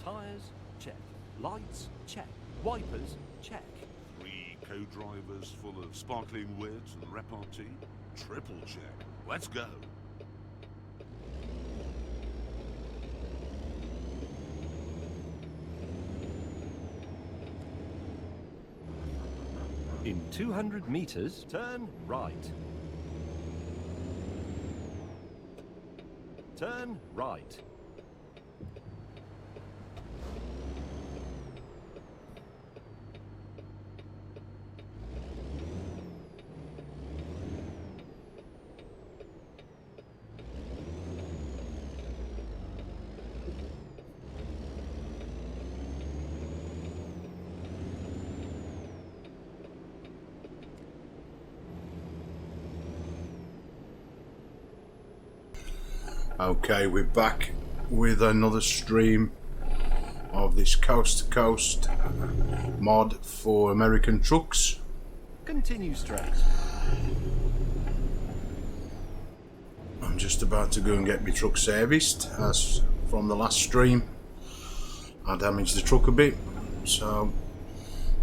Tyres, check. Lights, check. Wipers, check. 3 co-drivers full of sparkling wit and repartee. Triple check. Let's go. In 200 meters, turn right. Turn right. Okay, we're back with another stream of this coast to coast mod for American trucks. Continue straight. I'm just about to go and get my truck serviced, as from the last stream I damaged the truck a bit, so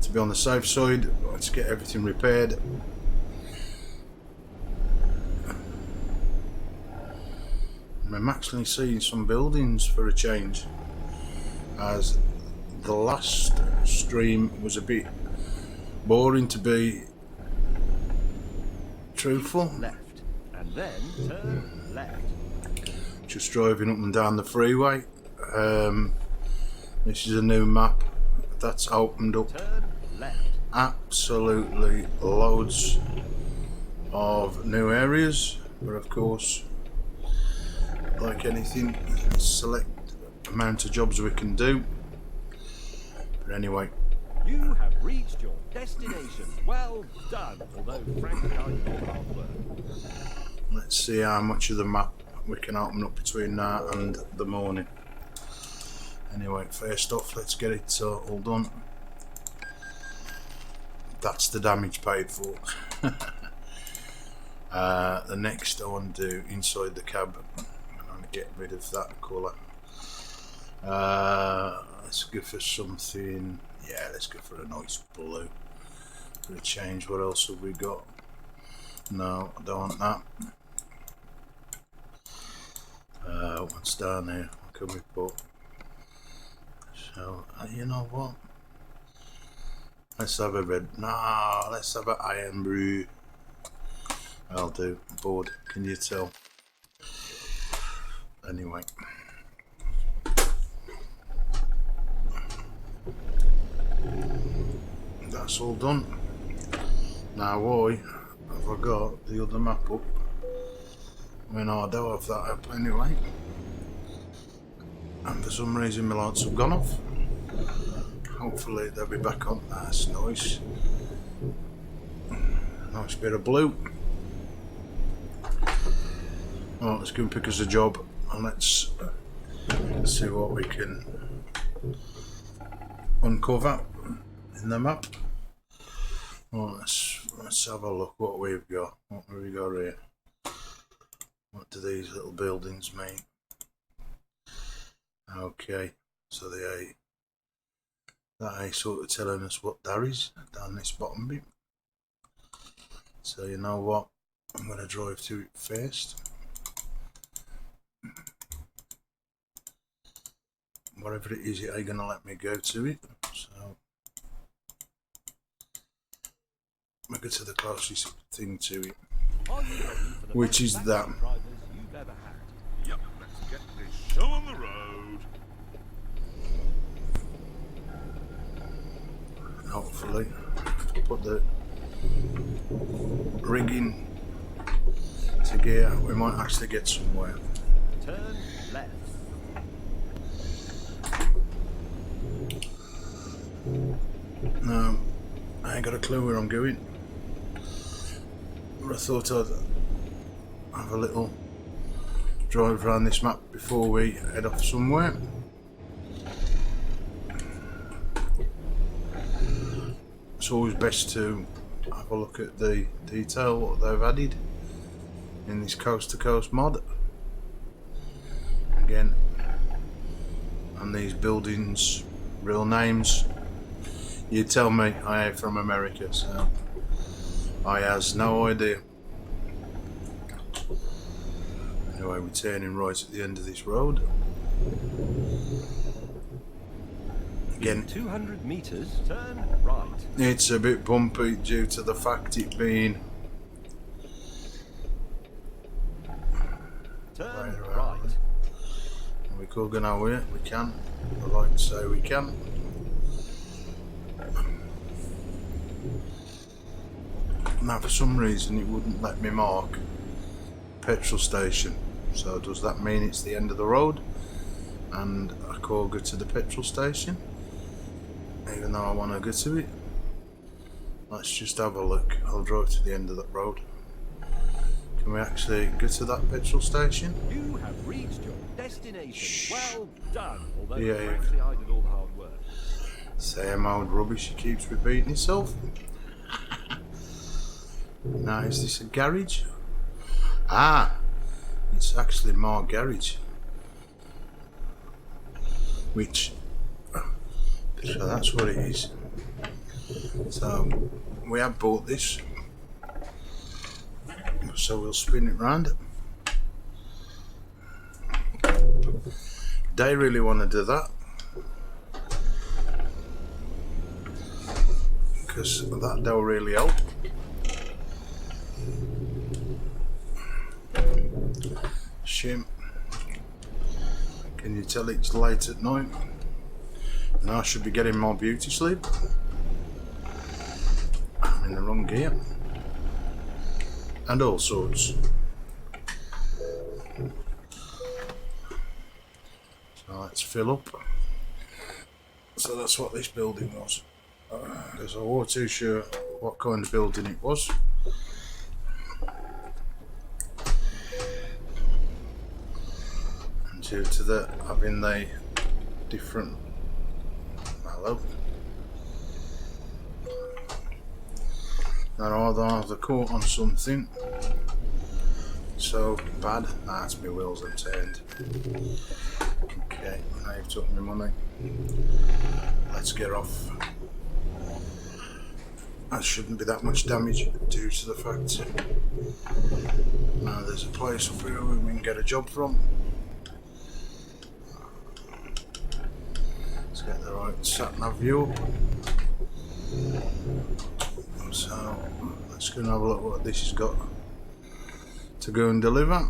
to be on the safe side, let's get everything repaired. I'm actually seeing some buildings for a change, as the last stream was a bit boring, to be truthful. Left. And then turn left. Just driving up and down the freeway. This is a new map that's opened up. Turn left. Absolutely loads of new areas, but of course, like anything, select amount of jobs we can do. But anyway, You have reached your destination. Well done. Although, frankly, I did hard work. let's see how much of the map we can open up between now and the morning. Anyway, first off, let's get it all done. That's the damage paid for. The next I want to do inside the cab. Get rid of that colour. Let's go for something. Yeah, let's go for a nice blue for a change. What else have we got? No, I don't want that. What's down here? What can we put? So you know what? Let's have a red. No, let's have an iron blue. I'll do. Bored. Can you tell? Anyway, that's all done. Now why have I got the other map up when I do have that up anyway? And for some reason my lights have gone off. Hopefully they'll be back on. That's nice. Nice bit of blue. Well, let's go and pick us a job. And let's see what we can uncover in the map. Well, let's have a look what we've got. What have we got here? What do these little buildings mean? Okay, so that ain't sort of telling us what there is down this bottom bit. So you know what? I'm going to drive to it first. Whatever it is, it ain't gonna let me go to it, so I go to the closest thing to it, which is that. Yep, let's get this show on the road. Hopefully, put the rigging to gear, we might actually get somewhere. Turn left. No, I ain't got a clue where I'm going. But I thought I'd have a little drive around this map before we head off somewhere. It's always best to have a look at the detail, what they've added in this coast to coast mod. Again, and these buildings' real names. You tell me, I ain't from America, so I has no idea. Anyway, we're turning right at the end of this road. Again, 200 meters, turn right. it's a bit bumpy due to the fact it being Turn Right, right. we could go now here, we can. I'd like to say we can. Now for some reason it wouldn't let me mark petrol station. So does that mean it's the end of the road and I could go to the petrol station? Even though I want to go to it. Let's just have a look. I'll drive to the end of that road. Can we actually go to that petrol station? You have reached your destination. Shh. Well done. Although Yeah, frankly, I did all the hard work. Same old rubbish, he keeps repeating himself. Now, is this a garage? Ah, it's actually my garage. Which, so that's what it is. So, we have bought this. So we'll spin it round. They really want to do that. Because that'll really help. Shame. Can you tell it's late at night? And I should be getting more beauty sleep. I'm in the wrong gear. And all sorts. So let's fill up. So that's what this building was. Because I wasn't too sure what kind of building it was. And due to that having the different, hello. Now either I have the caught on something so bad. That's my wheels have turned. Okay, now you've took my money. Let's get off. That shouldn't be that much damage due to the fact now there's a place up here where we can get a job from. Let's get the right sat-nav view up. So let's go and have a look what this has got to go and deliver.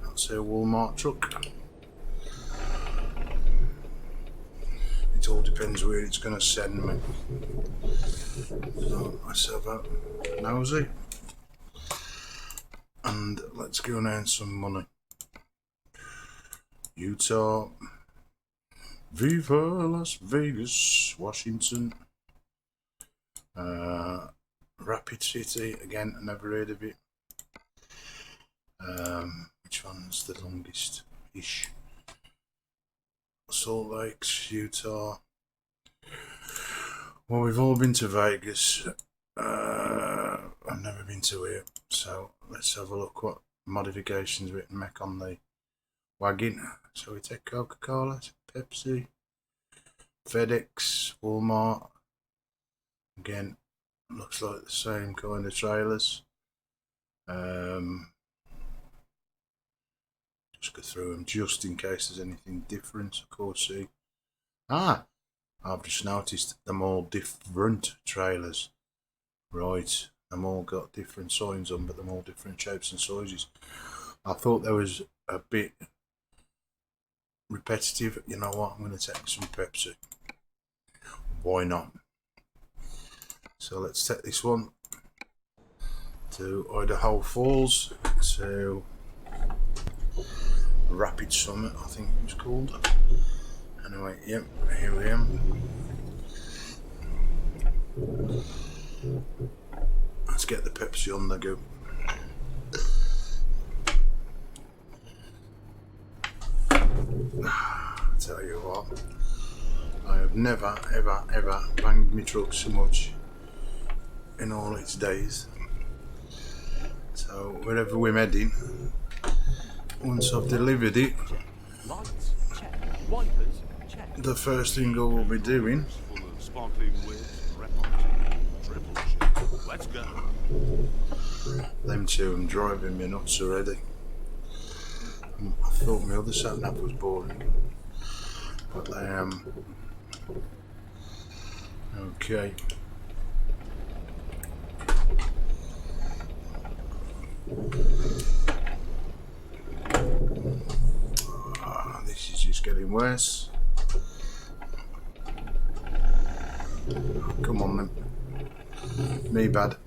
That's a Walmart truck. It all depends where it's going to send me. So let's have a nosy and let's go and earn some money. Utah, Viva Las Vegas, Washington, Rapid City, again I never heard of it. Which one's the longest ish? Salt Lakes, Utah. Well, we've all been to Vegas. I've never been to here, so let's have a look what modifications we can make on the wagon. So we take Coca-Cola, Pepsi, FedEx, Walmart. Again, looks like the same kind of trailers. Just go through them just in case there's anything different. Of course, see. I've just noticed them all different trailers. Right, them all got different signs on, but them all different shapes and sizes. I thought there was a bit repetitive. You know what? I'm going to take some Pepsi. Why not? So let's take this one to Idaho Falls, to Rapid Summit, I think it was called. Anyway, yep, here we are. Let's get the Pepsi on the go. I tell you what, I have never ever banged my truck so much in all its days. So wherever we're heading, once I've delivered it, Lights, check. Wipers, check. the first thing I will be doing, Full of sparkling wits and repartee. Triple check. Let's go. them two I'm driving me nuts already. I thought my other sat nav was boring, but they okay. This is just getting worse. Come on then. Me bad.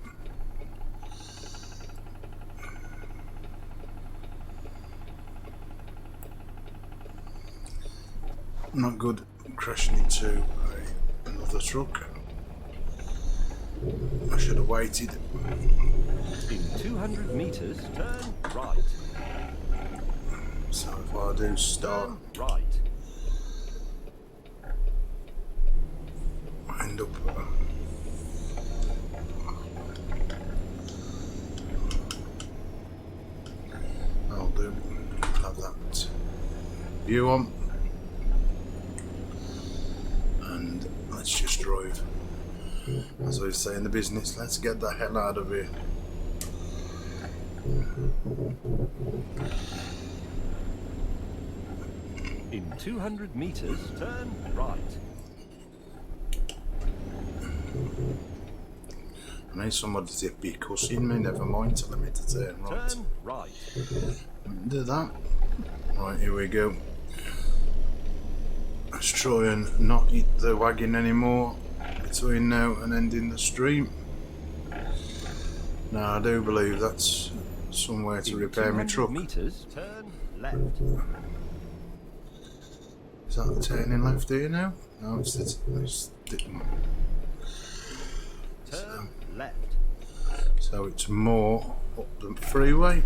Not good crashing into another truck. I should have waited. In 200 meters, turn right. So if I do start, Turn right. I end up I'll do have that view on, and let's just drive. As I say in the business, let's get the hell out of here. In 200 meters, turn right. I need somebody to be cussing me, never mind telling me to turn right. Turn right. Do that. Right, here we go. Let's try and not hit the wagon anymore between now and ending the stream. Now I do believe that's somewhere to In repair my 200 truck. meters, turn left. Is that the turning left here now? No, it's Turn left. so it's more up the freeway.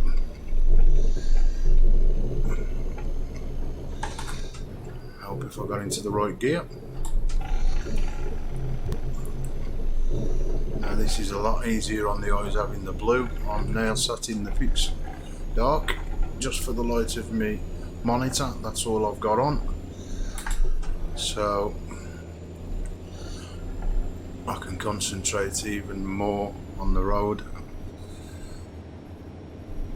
Hope if I got into the right gear. Now this is a lot easier on the eyes having the blue. I'm now sat in the pitch dark just for the light of me monitor. That's all I've got on. So I can concentrate even more on the road.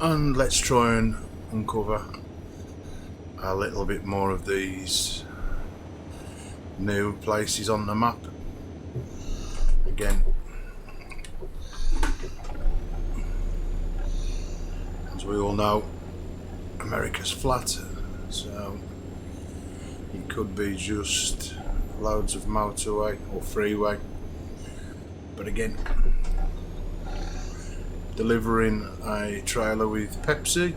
And let's try and uncover a little bit more of these new places on the map. Again, as we all know, America's flat, so it could be just loads of motorway or freeway. But again, delivering a trailer with Pepsi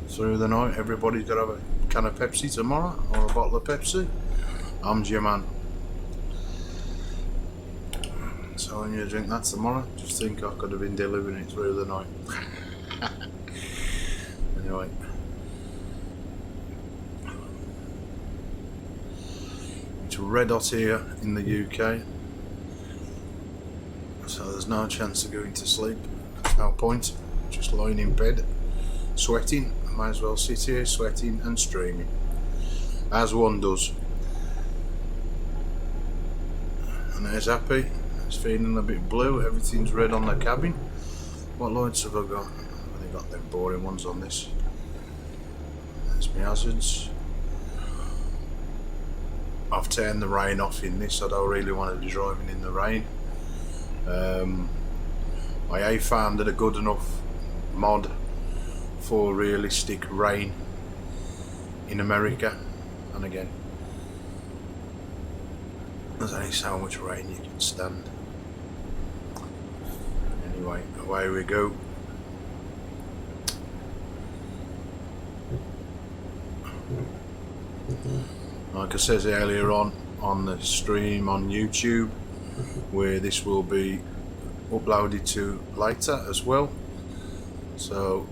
through the night. Everybody's got to have a can of Pepsi tomorrow, or a bottle of Pepsi. I'm your man. So when you drink that tomorrow, just think I could have been delivering it through the night. Anyway, it's red hot here in the UK, so there's no chance of going to sleep. There's no point, just lying in bed sweating. I might as well sit here sweating and streaming, as one does. And there's Happy. It's feeling a bit blue. Everything's red on the cabin. What lights have I got? I've only got them boring ones on this. There's my hazards. I've turned the rain off in this. I don't really want to be driving in the rain. I found it a good enough mod for realistic rain in America, and again, there's only so much rain you can stand. Anyway, away we go. Like I said earlier on the stream on YouTube, where this will be uploaded to later as well, so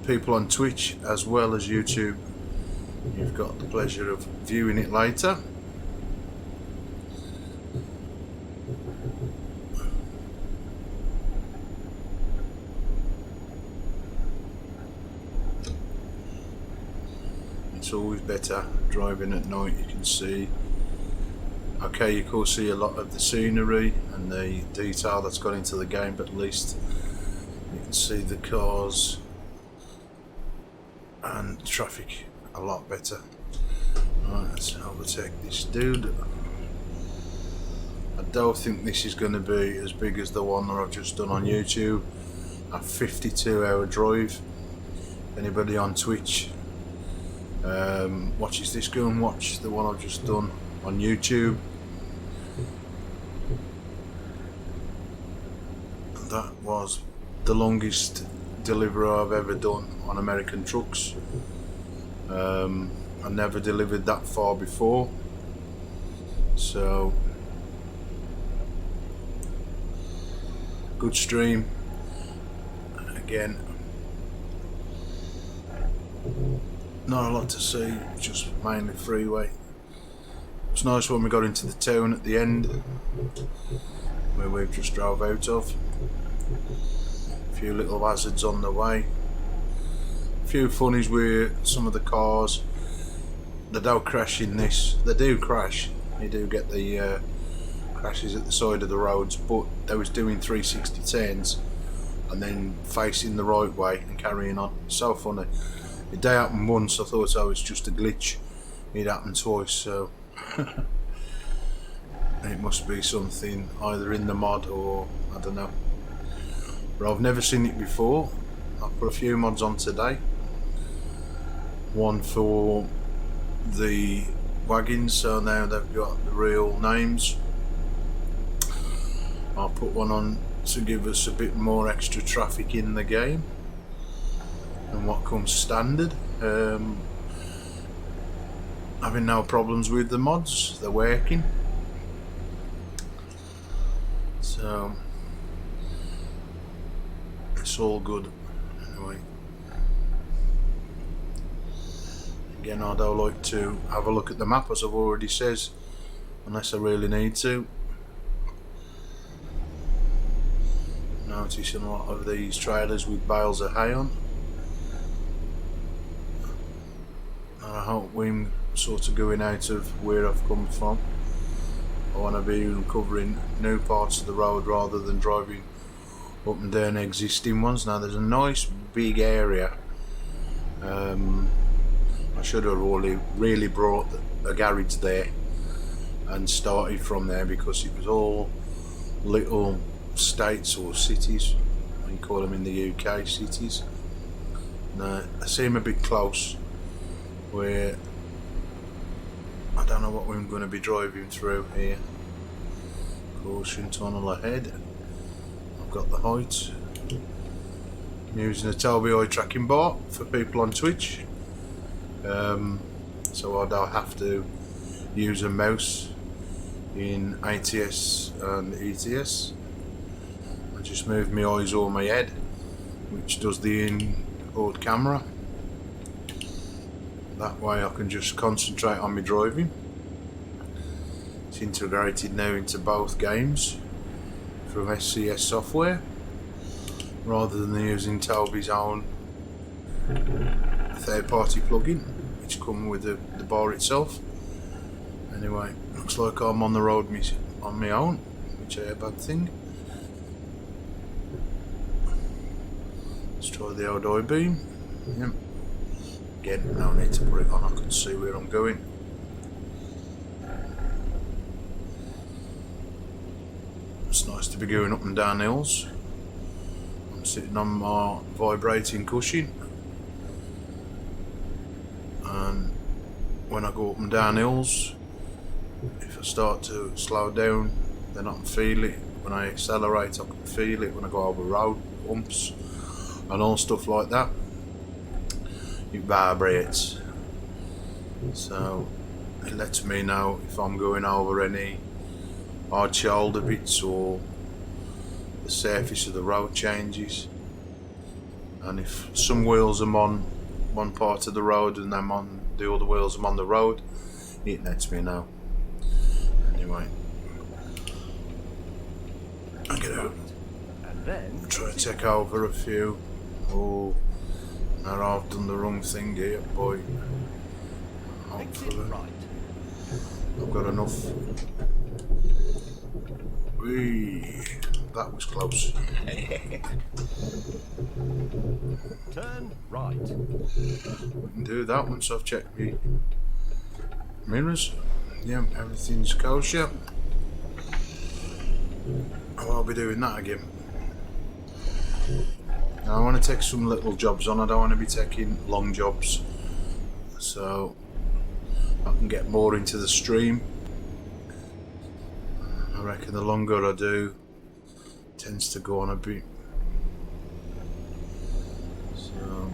people on Twitch as well as YouTube, you've got the pleasure of viewing it later. always better driving at night. You can see, okay, you can see a lot of the scenery and the detail that's gone into the game, but at least you can see the cars and traffic a lot better. Right, let's overtake this dude. I don't think this is going to be as big as the one that I've just done on YouTube. A 52-hour drive. Anybody on Twitch watches this, go and watch the one I've just done on YouTube. That was the longest delivery I've ever done on American trucks. I never delivered that far before, so good stream. Again, not a lot to see, just mainly freeway. It's nice when we got into the town at the end where we've just drove out of. A few little hazards on the way. A few funnies with some of the cars. They don't crash in this. They do crash. You do get the crashes at the side of the roads, but they was doing 360 turns and then facing the right way and carrying on. So funny. It did happen once. I thought, oh, it's just a glitch. It happened twice, so it must be something either in the mod or I don't know. But I've never seen it before. I've put a few mods on today. One for the wagons, so now they've got the real names. I'll put one on to give us a bit more extra traffic in the game than what comes standard. Having no problems with the mods, they're working. So it's all good. Anyway, again, I don't like to have a look at the map, as I've already says, unless I really need to. Noticing a lot of these trailers with bales of hay on. And I hope we're sort of going out of where I've come from. I want to be covering new parts of the road rather than driving up and down existing ones. Now there's a nice big area. I should have really brought a garage there and started from there, because it was all little states or cities. You call them in the UK cities. Now they seem a bit close, where I don't know what we're going to be driving through here. Caution tunnel ahead. I've got the height. I'm using a Tobii eye tracking bar for people on Twitch, so I don't have to use a mouse in ATS and ETS. I just move my eyes or my head, which does the inboard camera. That way I can just concentrate on my driving. It's integrated now into both games from SCS software, rather than using Tobii's own third-party plugin, which comes with the bar itself. Anyway, looks like I'm on the road on my own, which ain't a bad thing. Let's try the old I-beam. Yep. Again, no need to put it on, I can see where I'm going. It's nice to be going up and down hills. I'm sitting on my vibrating cushion, and when I go up and down hills, if I start to slow down, then I can feel it. When I accelerate, I can feel it. When I go over road bumps and all stuff like that, it vibrates. So it lets me know if I'm going over any hard shoulder bits or the surface of the road changes. And if some wheels are on one part of the road and I'm on the other wheels, I'm on the road, it lets me know. Anyway, I get out. And then Try to take over a few. Oh, now I've done the wrong thing here, boy. Exit Hopefully. right. I've got enough. Whee! That was close. Turn right. We can do that once I've checked the mirrors. Yeah, everything's kosher. I'll be doing that again. Now I want to take some little jobs on. I don't want to be taking long jobs, so I can get more into the stream. I reckon the longer I do, tends to go on a bit. So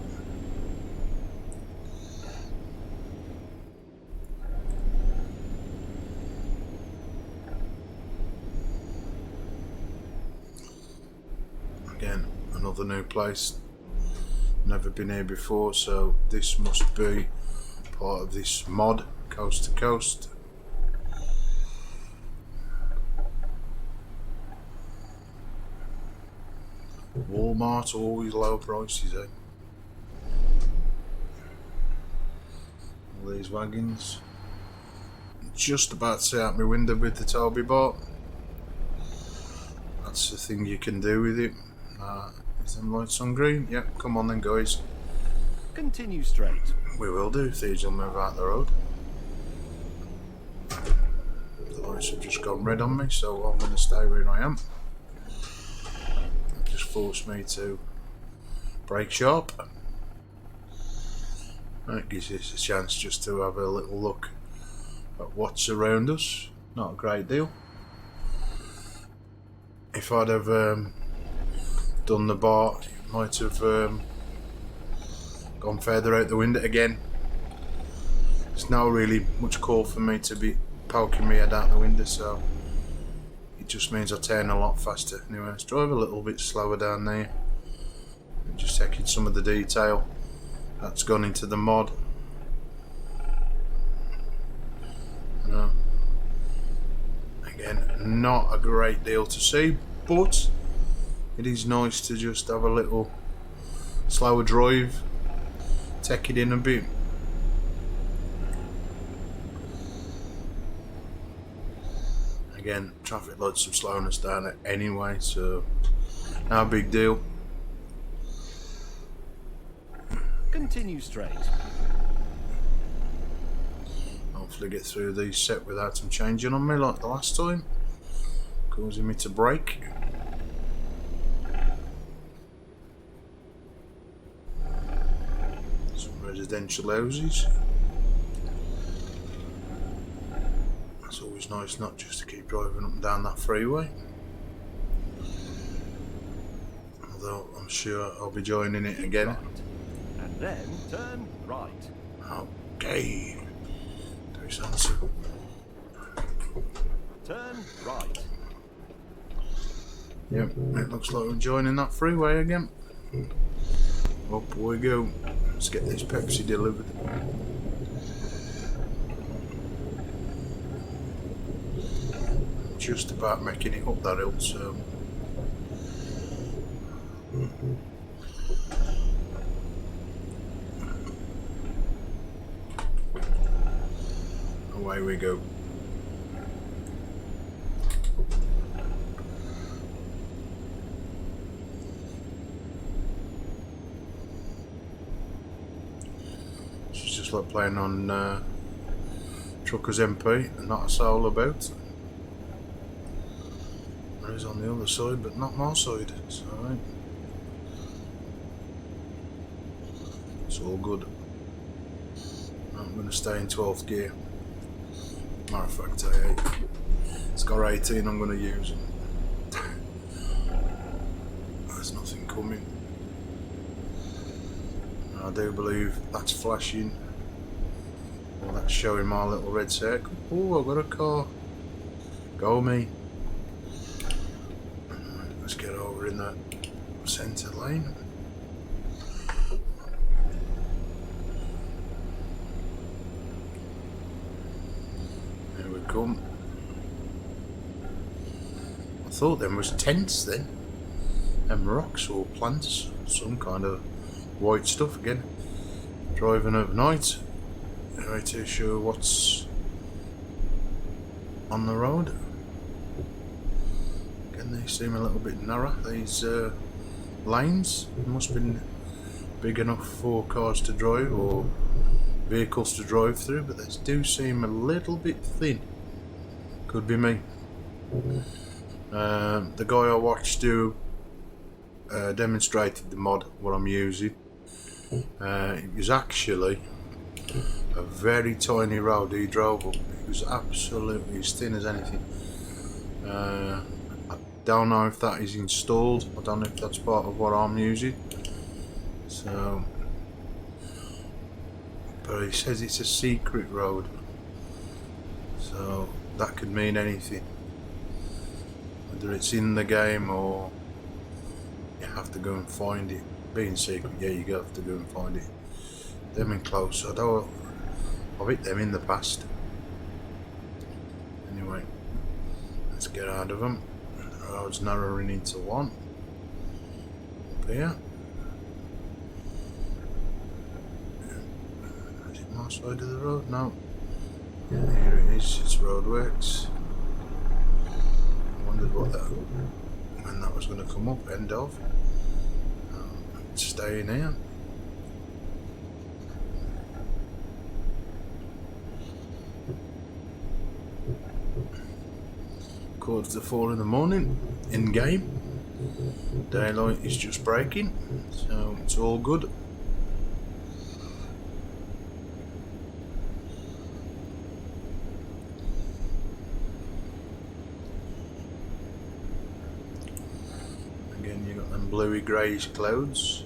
again, another new place. Never been here before, so this must be part of this mod, coast to coast. Walmart, always low prices, eh? All these wagons. Just about to see out my window with the Toby bot. That's the thing you can do with it. Is them lights on green? Yep, come on then guys. Continue straight. We will do if these will move out the road. The lights have just gone red on me, so I'm going to stay where I am. It just forced me to brake sharp. That gives us a chance just to have a little look at what's around us. Not a great deal. If I'd have done the bar, it might have gone further out the window again. There's not really much call for me to be poking my head out the window, so it just means I turn a lot faster. Anyway, let's drive a little bit slower down there. And just checking some of the detail that's gone into the mod. Again, not a great deal to see, but it is nice to just have a little slower drive, take it in a bit. Again, traffic lights have slowing us down anyway, so no big deal. Continue straight. Hopefully get through these set without them changing on me like the last time, causing me to brake. Some residential houses. It's always nice not just to keep driving up and down that freeway. Although I'm sure I'll be joining it again. Right. And then turn right. Okay. Do something. Turn right. Yep, it looks like we're joining that freeway again. Up we go. Let's get this Pepsi delivered. Just about making it up that hill, so away we go. It's just like playing on Truckers MP and not a soul about. There is on the other side, but not my side. It's alright. It's all good. I'm going to stay in 12th gear. Matter of fact, it's got 18 I'm going to use. There's nothing coming. I do believe that's flashing. Well, that's showing my little red circle. Oh, I've got a car. Go me. Let's get over in the centre lane. Here we come. I thought them was tents then. Them rocks or plants. Some kind of white stuff again. Driving overnight. very too sure what's on the road. Again, they seem a little bit narrow, these lanes. It must have been big enough for cars to drive or vehicles to drive through, but they do seem a little bit thin. Could be me. The guy I watched do demonstrated the mod what I'm using. It was actually a very tiny road he drove up. It was absolutely as thin as anything. I don't know if that is installed. I don't know if that's part of what I'm using. So, but he says it's a secret road. So that could mean anything. Whether it's in the game or you have to go and find it. Being secret, yeah, you have to go and find it. Them in close, I've hit them in the past. Anyway, let's get out of them. The road's narrowing into one. Up here. Is it my side of the road? No. Yeah, here it is, it's roadworks. I wondered when that was going to come up, end of. Stay in here. Quarter to 4 in the morning, in game. Daylight is just breaking, so it's all good. Again, you got them bluey greyish clouds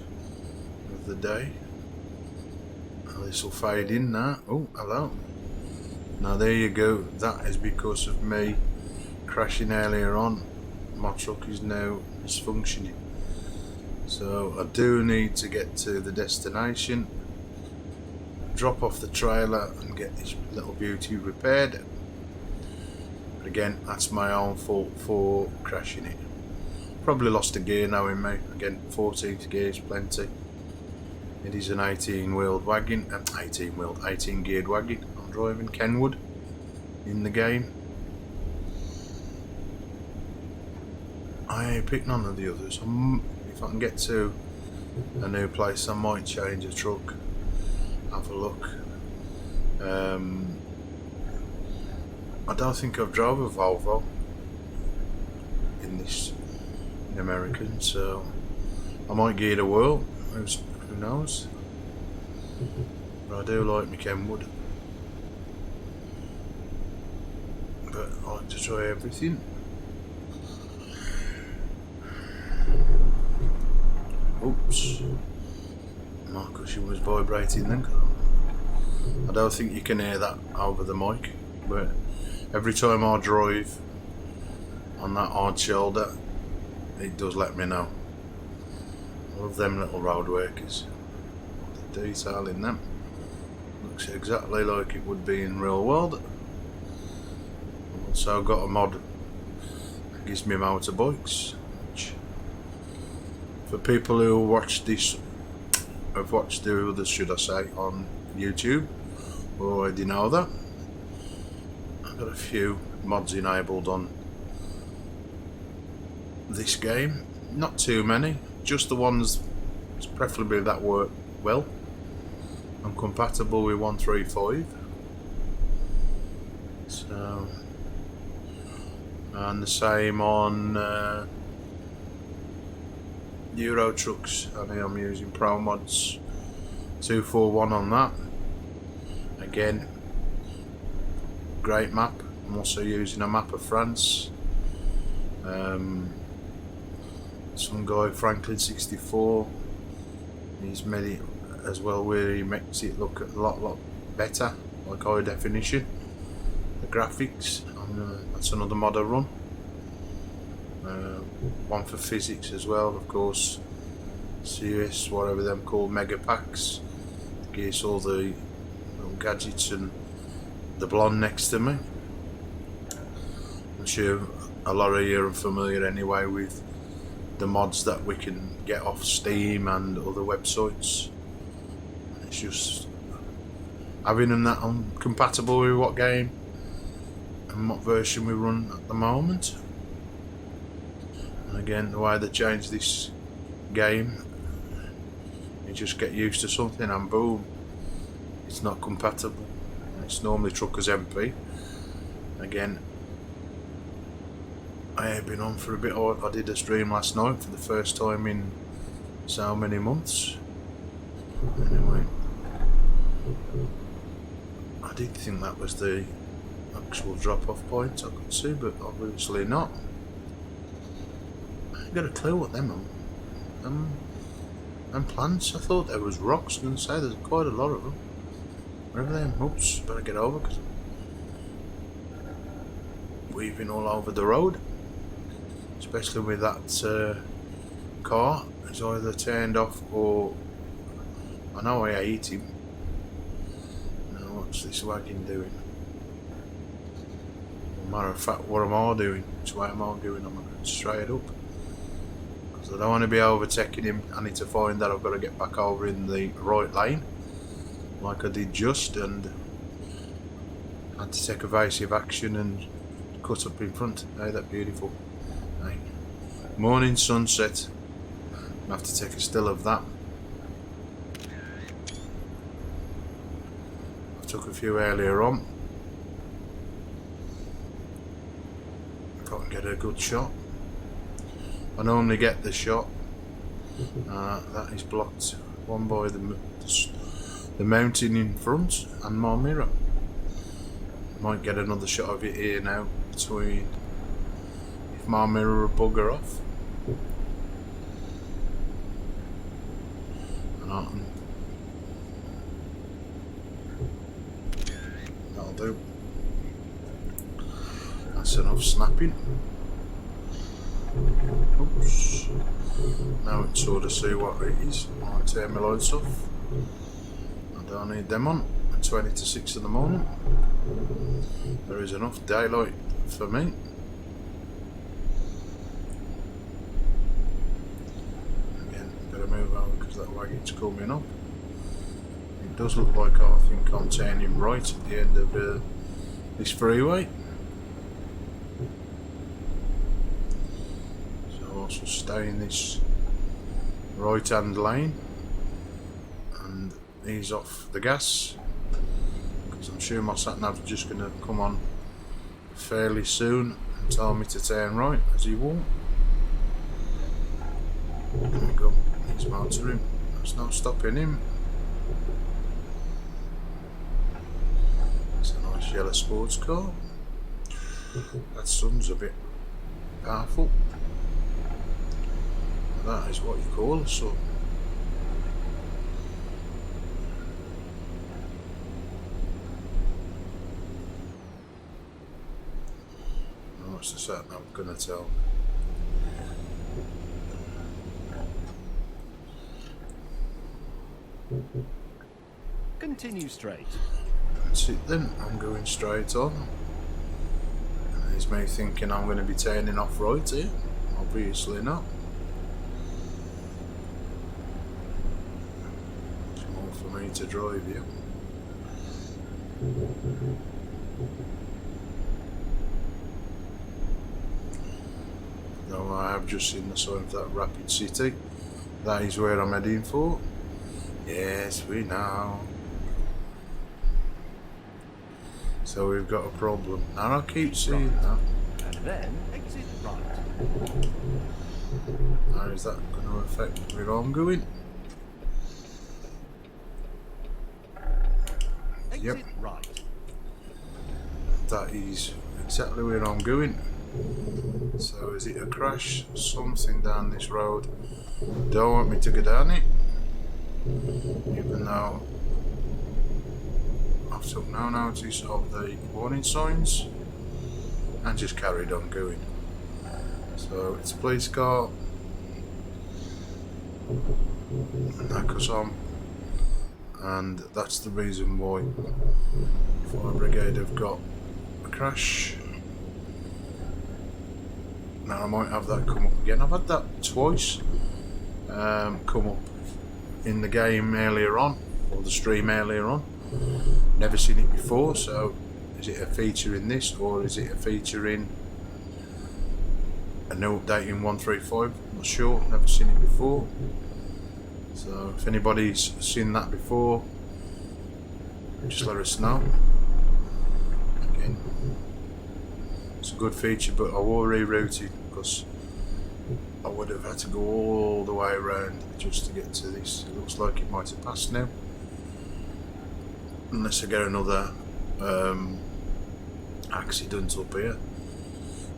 of the day. This will fade in now. Oh, hello. Now there you go. That is because of me crashing earlier on. My truck is now dysfunctioning. So I do need to get to the destination, drop off the trailer and get this little beauty repaired. But again, that's my own fault for crashing it. Probably lost a gear knowing me. Again, 14th gear is plenty. It is an 18-wheeled wagon, 18-geared wagon. I'm driving Kenwood in the game. I ain't picked none of the others. If I can get to a new place, I might change a truck. Have a look. I don't think I've drove a Volvo in American, so I might give it a whirl. Who knows? But I do like my Kenwood. But I like to try everything. Oops. My cushion was vibrating then. I don't think you can hear that over the mic, but every time I drive on that hard shoulder, it does let me know. I love them little road workers. The detail in them looks exactly like it would be in real world. I've also got a mod that gives me motorbikes, which for people who watch this, have watched the others, should I say, on YouTube, already know that. I've got a few mods enabled on this game, not too many, just the ones preferably that work well. I'm compatible with 135, so, and the same on Euro trucks. I mean, I'm using Pro Mods 241 on that. Again, great map. I'm also using a map of France. Some guy, Franklin 64, he's made it as well where he makes it look a lot better, like high definition. The graphics, that's another mod I run. One for physics as well, of course. CS, whatever them called, mega packs. Gives all the little gadgets, and the blonde next to me. I'm sure a lot of you are familiar anyway with the mods that we can get off Steam and other websites. It's just having them that compatible with what game and what version we run at the moment. And again, the way they changed this game, you just get used to something and boom, it's not compatible. It's normally Truckers MP. Again, I have been on for a bit. I did a stream last night for the first time in so many months. Anyway, I did think that was the actual drop-off point I could see, but obviously not. I ain't got a clue what them plants. I thought there was rocks. I was going to say there's quite a lot of them. Wherever they are, oops, better get over because weaving all over the road, especially with that car. It's either turned off or I know I hate him. Now what's this wagon doing? Matter of fact, what am I doing? Which way am I going? I'm going straight up because I don't want to be overtaking him. I need to find that I've got to get back over in the right lane like I did just, and had to take evasive action and cut up in front. Hey, that beautiful. Hey. Morning sunset. I have to take a still of that. I took a few earlier on. I can't get a good shot. I normally get the shot. That is blocked. One by the mountain in front and my mirror. Might get another shot of it here now between if my mirror will bugger off. And that'll do. That's enough snapping. Oops. Now it's sort of see what it is. I'll turn my lights off. I don't need them on. 20 to 6 in the morning. There is enough daylight for me. Again, better move on because that wagon's coming up. It does look like I think I'm turning right at the end of this freeway. So I'll also stay in this right hand lane and ease off the gas. I'm sure my sat nav's just going to come on fairly soon and tell me to turn right as he will. There we go, he's motoring. There's no stopping him. It's a nice yellow sports car. That sun's a bit powerful. That is what you call a sun. What's the sat nav gonna tell? Continue straight. That's it then, I'm going straight on. Is me thinking I'm going to be turning off right here? Obviously not. It's more for me to drive here. Though I have just seen the sign of that Rapid City. That is where I'm heading for. Yes, we know. So we've got a problem. And I keep seeing that. And then exit right. How is that going to affect where I'm going? Exit Yep. right. That is exactly where I'm going. So is it a crash? Something down this road. Don't want me to go down it. Even though I've took no notice of the warning signs and just carried on going. So it's a police car. Because and that's the reason why Fire Brigade have got a crash. Now I might have that come up again. I've had that twice come up in the game earlier on, or the stream earlier on. Never seen it before, so is it a feature in this or is it a feature in a new update in 135? Not sure, never seen it before. So if anybody's seen that before, just let us know. Again, it's a good feature, but I will reroute it because I would have had to go all the way around just to get to this. It looks like it might have passed now, unless I get another accident up here.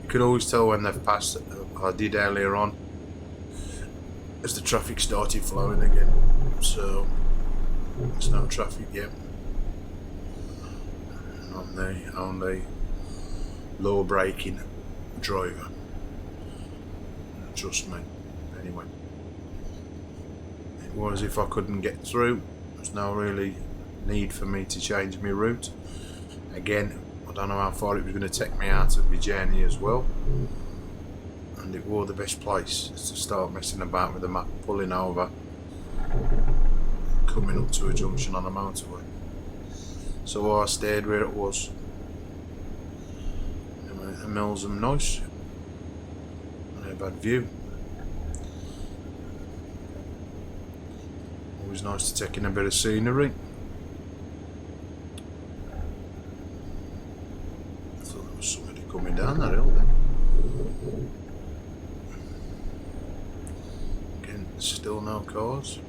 You could always tell when they've passed. I did earlier on as the traffic started flowing again, so there's no traffic yet. And I'm the only low braking driver, trust me. Anyway, it was if I couldn't get through, there's no really need for me to change my route. Again, I don't know how far it was going to take me out of my journey as well, and it was the best place to start messing about with the map, pulling over, coming up to a junction on a motorway. So I stayed where it was. Anyway, the mills are nice, not a bad view. Always nice to take in a bit of scenery. I thought there was somebody coming down that hill then. Again, still no cars.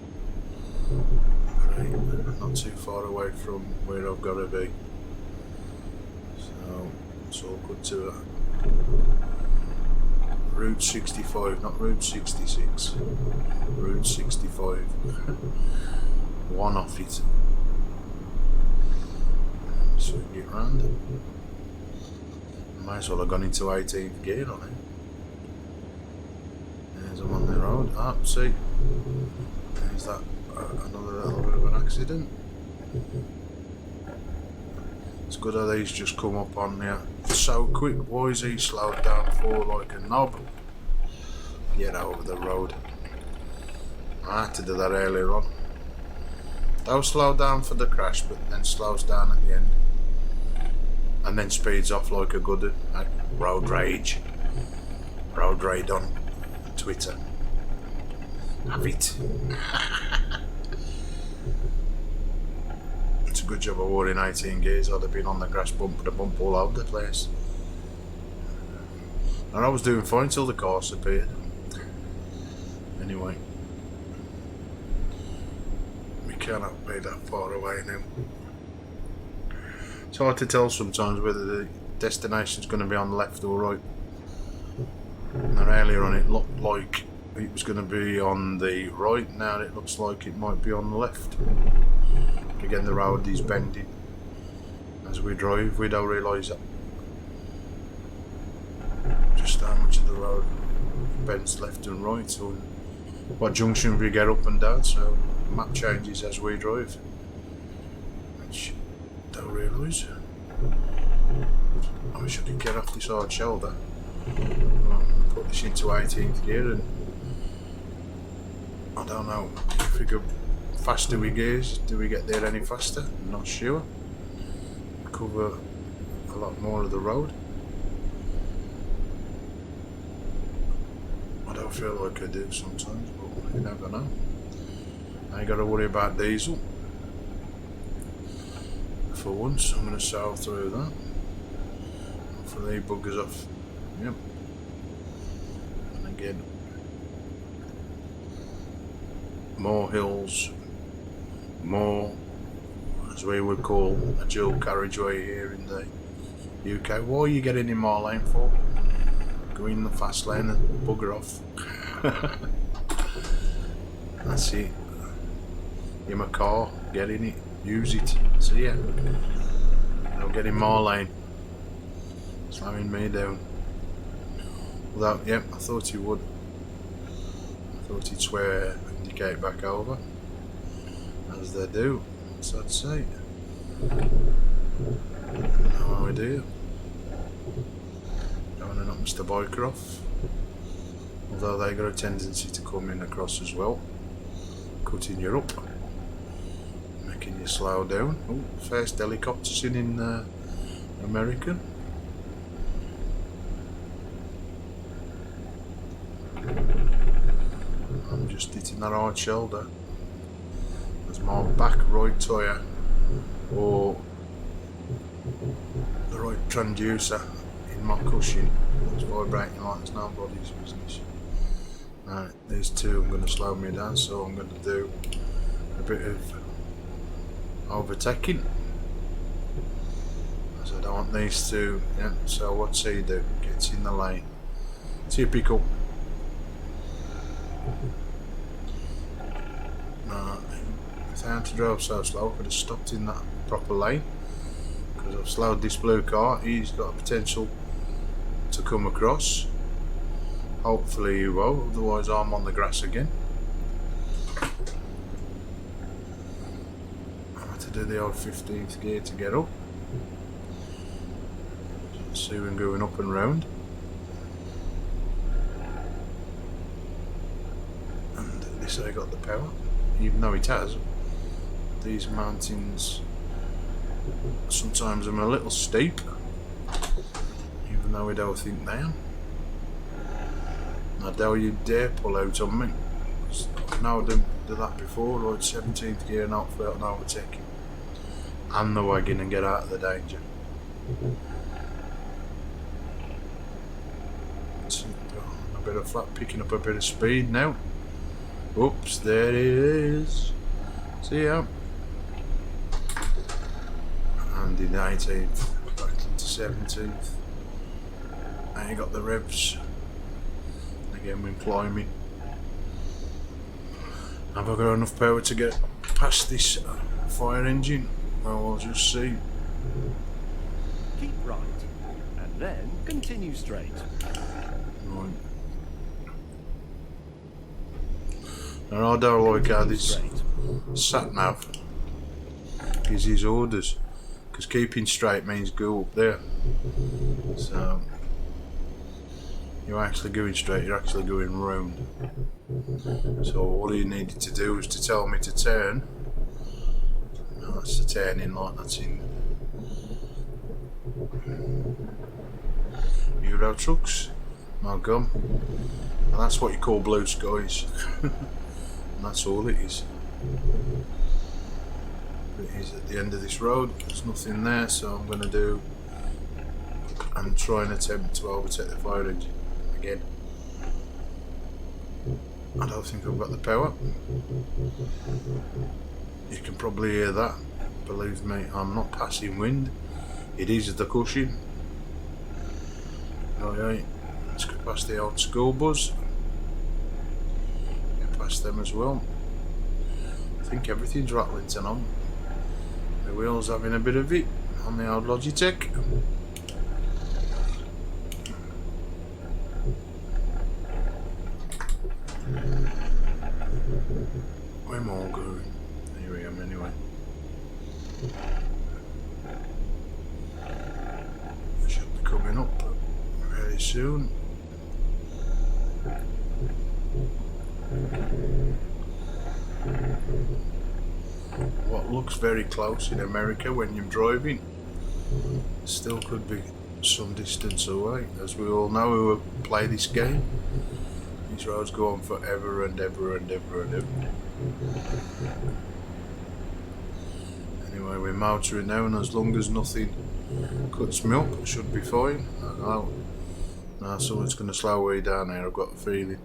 Right, not too far away from where I've got to be. So it's all good to Route 65, not Route 66. Route 65. One off it. So we can get round it. Might as well have gone into 18th gear on it. There's I'm on the road. Ah, see. There's that another little bit of an accident. It's good how these just come up on there so quick. Why is he slowed down for like a knob? Get over the road. I had to do that earlier on. Don't slow down for the crash, but then slows down at the end. And then speeds off like a good road rage. Road rage on Twitter. Have it. It's a good job I wore in 18 gears. I'd have been on the grass bumper to bump all over the place. And I was doing fine till the cars appeared. Anyway, we cannot be that far away now. It's hard to tell sometimes whether the destination's going to be on the left or right. And earlier on it looked like it was going to be on the right, now it looks like it might be on the left. Again, the road is bending as we drive. We don't realise that. Just how much of the road bends left and right, so what junction we get up and down, so the map changes as we drive, which don't realise. I wish I could get off this hard shoulder. Put this into 18th gear and I don't know if we go faster with gears. Do we get there any faster? I'm not sure. Cover a lot more of the road. I don't feel like I do sometimes, but you never know. I ain't got to worry about diesel. For once, I'm going to sail through that. Hopefully he buggers off. Yep. And again, more hills, more, as we would call, a dual carriageway here in the UK. What are you getting in my lane for? Go in the fast lane and bugger off. That's it. In my car, get in it, use it. See ya. Don't get in my lane. Slamming me down. Although, yep, I thought he would. I thought he'd swear, indicate back over, as they do. So I'd say. No idea. Don't want to knock Mr. Biker off. Although they got a tendency to come in across as well, cutting you up, making Can you slow down? Oh, first helicopter seen in America. I'm just hitting the right shoulder. There's my back right tyre or the right transducer in my cushion. It's vibrating like it's nobody's business. Right, these two I'm going to slow me down, so I'm going to do a bit of overtaking. So I don't want these two. Yeah, so what's he do? Gets in the lane. Typical. If I had to drive so slow, I could have stopped in that proper lane. Because I've slowed this blue car, he's got a potential to come across. Hopefully he will, otherwise I'm on the grass again. I had to do the old 15th gear to get up. See him going up and round. And this I got the power, even though it has. These mountains sometimes I'm a little steep, even though I don't think they am. I doubt you dare pull out on me. I know I didn't do that before, right? 17th gear and hopefully I'll overtake him and the wagon and get out of the danger. A bit of flat, picking up a bit of speed now. Oops, there it is. See ya. And in 18th, back into 17th. I ain't got the revs. Again, when climbing. Have I got enough power to get past this fire engine? Well, we'll just see. Keep right, and then continue straight. Right. And I don't like how this sat-nav gives his orders, because keeping straight means go up there. So you're actually going straight, you're actually going round. So all he needed to do was to tell me to turn. No, that's the turning light, that's in Euro trucks. My gum. And that's what you call blue skies. And that's all it is. It is at the end of this road, there's nothing there, so I'm going to do and try and attempt to overtake the fire engine again. I don't think I've got the power. You can probably hear that. Believe me, I'm not passing wind. It is the cushion. Alright, let's go past the old school bus. Get past them as well. I think everything's rattling tonight. The wheels having a bit of it on the old Logitech. Where am I going? Here I am anyway. I should be coming up very soon. What looks very close in America when you're driving still could be some distance away. As we all know who play this game, these roads go on forever and ever and ever and ever. Anyway, we're motoring now, and as long as nothing cuts me up, it should be fine. Now someone's going to slow way down here, I've got a feeling.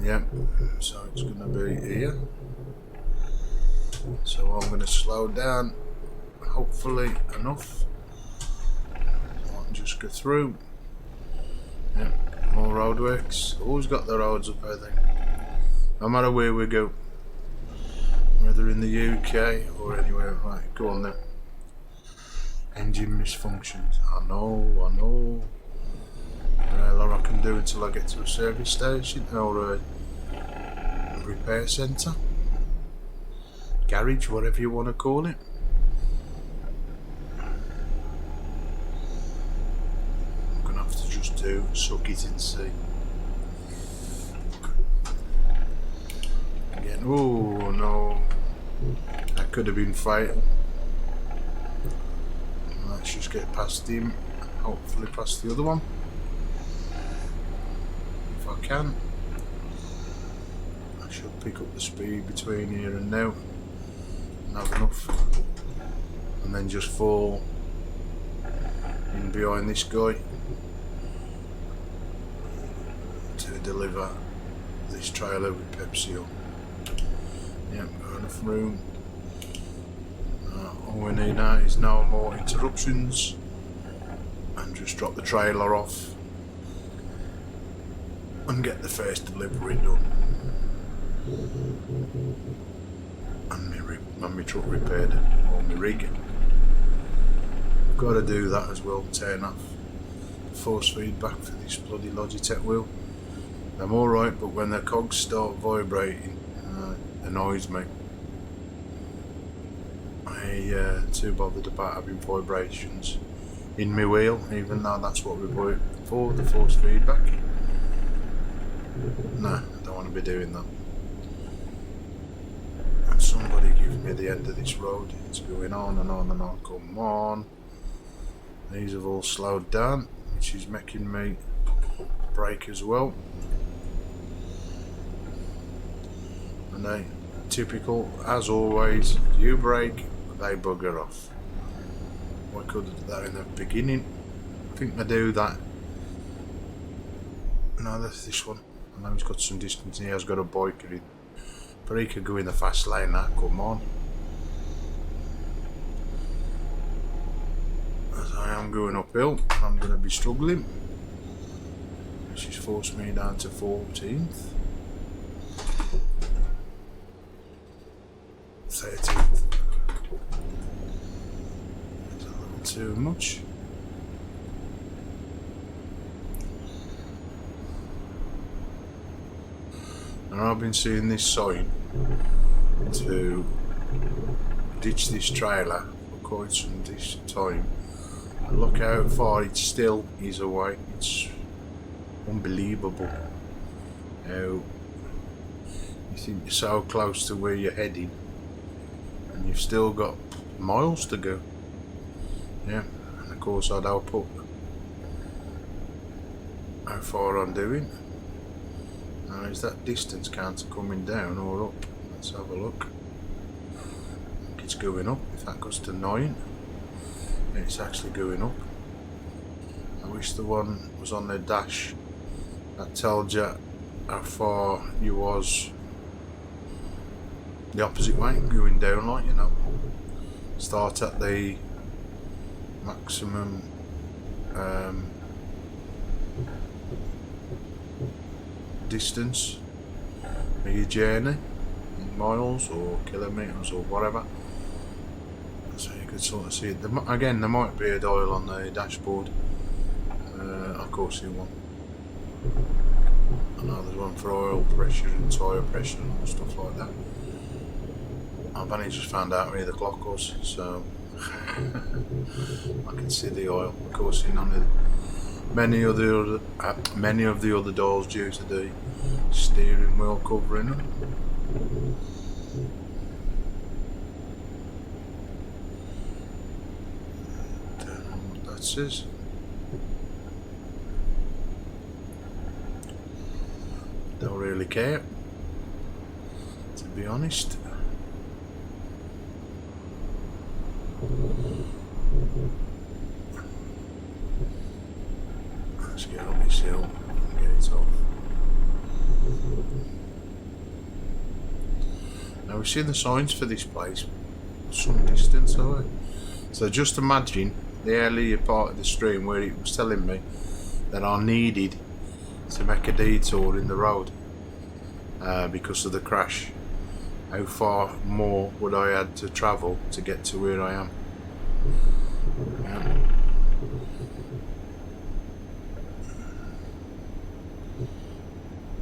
Yep, so it's going to be here. So I'm going to slow down, hopefully enough. I'll just go through. Yep, more roadworks. Always got the roads up, I think. No matter where we go. Whether in the UK or anywhere. Right, go on then. Engine misfunctions. I know. All I can do until I get to a service station or a repair centre. Garage, whatever you want to call it. I'm going to have to just suck it and see. Again, oh no. could have been fatal. Let's just get past him, hopefully past the other one, if I can. I should pick up the speed between here and now and have enough, and then just fall in behind this guy to deliver this trailer with Pepsi on. Yep, got enough room. All we need now is no more interruptions, and just drop the trailer off and get the first delivery done, and my truck repaired, or my rig. I've got to do that as well, turn off force feedback for this bloody Logitech wheel. I'm alright, but when the cogs start vibrating, it annoys me. I ain't too bothered about having vibrations in my wheel, even though that's what we bought it for, the force feedback. Nah, I don't want to be doing that. And somebody give me the end of this road. It's going on and on and on. Come on. These have all slowed down, which is making me brake as well. And they, typical as always, you brake, they bugger off. I could have done that in the beginning. I think they do that. No, that's this one. I know he's got some distance and he has got a biker in, but he could go in the fast lane now, come on. As I am going uphill, I'm going to be struggling, which has forced me down to 14th. 13th. It's a little too much. And I've been seeing this sign to ditch this trailer for quite some time. And look how far it still is away. It's unbelievable how you think you're so close to where you're heading and you've still got miles to go. Yeah, and of course I'd output how far I'm doing. Now is that distance counter coming down or up? Let's have a look. I think it's going up. If that goes to 9, it's actually going up. I wish the one was on the dash that told you how far you was the opposite way, going down, like, you know. Start at the maximum distance of your journey in miles or kilometres or whatever, so you could sort of see it. Again, there might be a dial on the dashboard. Of course there one. I know there's one for oil pressure and tyre pressure and stuff like that. I've only just found out where the clock was, so I can see the oil. Of course, in on it. Many of the other dials due to the steering wheel covering them. Don't know what that says. Don't really care, to be honest. Let's get up this hill and get it off. Now we've seen the signs for this place some distance away. So just imagine the earlier part of the stream where it was telling me that I needed to make a detour in the road because of the crash. How far more would I had to travel to get to where I am?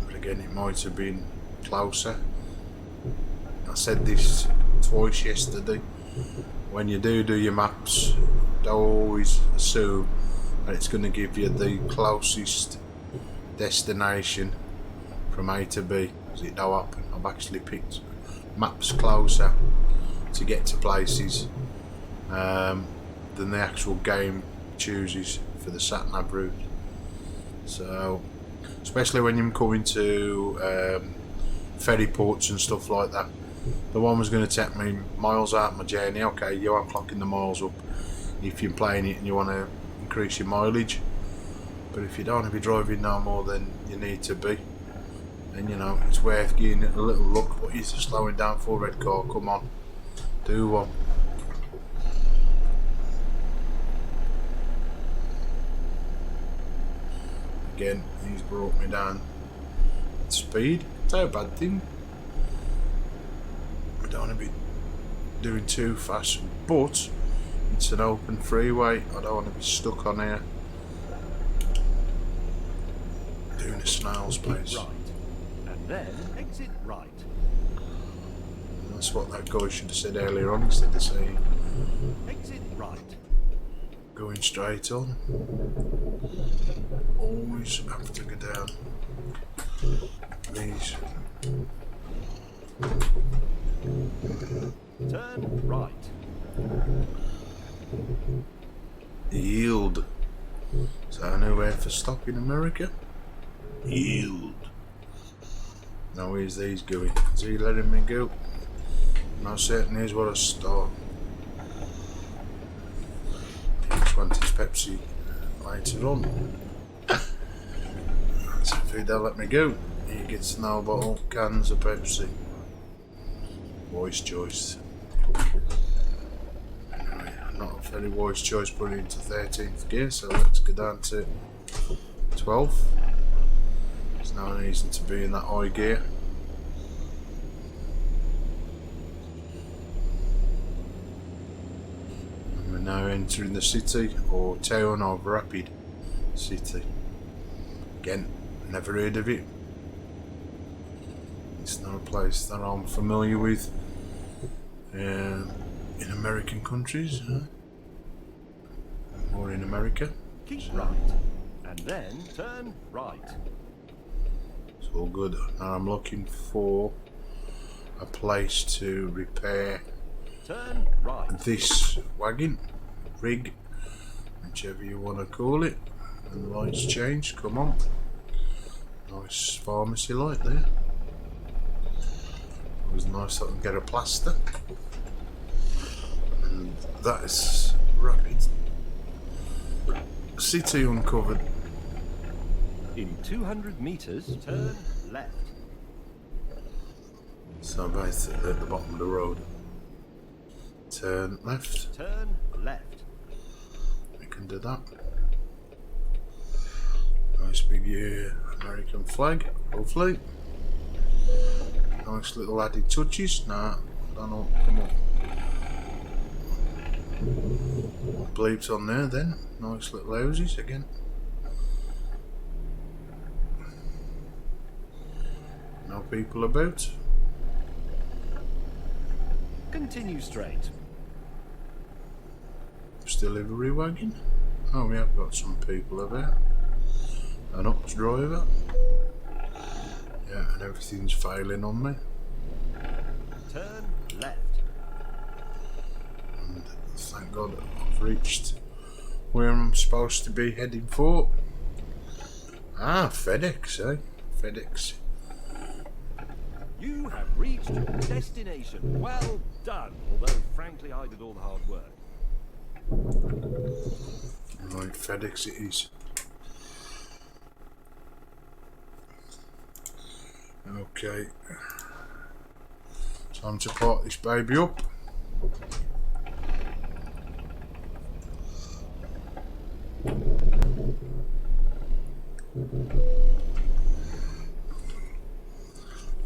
But again, it might have been closer. I said this twice yesterday. When you do your maps, don't always assume that it's going to give you the closest destination from A to B, because it don't happen. I've actually picked maps closer to get to places than the actual game chooses for the sat-nav route. So, especially when you're coming to ferry ports and stuff like that. The one was going to take me miles out of my journey. Okay, you are clocking the miles up if you're playing it and you want to increase your mileage. But if you don't want to be driving no more than you need to be, then you know it's worth giving it a little look. What is slowing down for, red car? Come on, do one. Again, he's brought me down speed. It's not a bad thing. I don't want to be doing too fast, but it's an open freeway. I don't want to be stuck on here doing a snail's pace. Right, and then exit right. That's what that guy should have said earlier on instead of saying Exit right. going straight on. Always have to go down these. Turn right. Yield. Is that anywhere for stop in America? Yield. Now where's these going? Is he letting me go? No, certain here's what I start. Each one is Pepsi later on. So if he don't let me go, he gets no bottle, cans of Pepsi. Wise choice. Anyway, not a very wise choice putting it into 13th gear, so let's go down to 12th. It's now easy to be in that high gear. And we're now entering the city or town of Rapid City. Again, never heard of it. It's not a place that I'm familiar with in American countries, or in America. Keep right, and then turn right. It's all good. Now I'm looking for a place to repair Turn right. this wagon, rig, whichever you want to call it. And the lights change, come on. Nice pharmacy light there. It was nice that I can get a plaster. And that is Rapid City uncovered. In 200 meters, turn left. So basically at the bottom of the road. Turn left. Turn left. We can do that. Nice big American flag, hopefully. Nice little added touches. Nah, don't know. Come on. Bleeps on there then. Nice little houses again. No people about. Continue straight. Delivery wagon. Oh, we have got some people about. An ops driver. Yeah, and everything's failing on me. Turn left. And thank God I've reached where I'm supposed to be heading for. Ah, FedEx, eh? FedEx. You have reached your destination. Well done. Although, frankly, I did all the hard work. Right, FedEx it is. Okay. Time to part this baby up.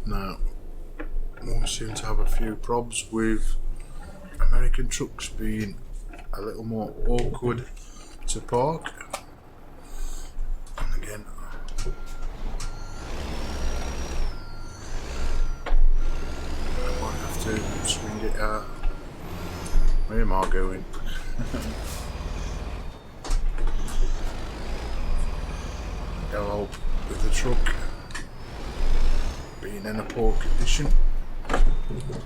Now, we seem to have a few probs with American trucks being a little more awkward to park. And again, I might have to swing it out. Where am I going? Go with the truck being in a poor condition.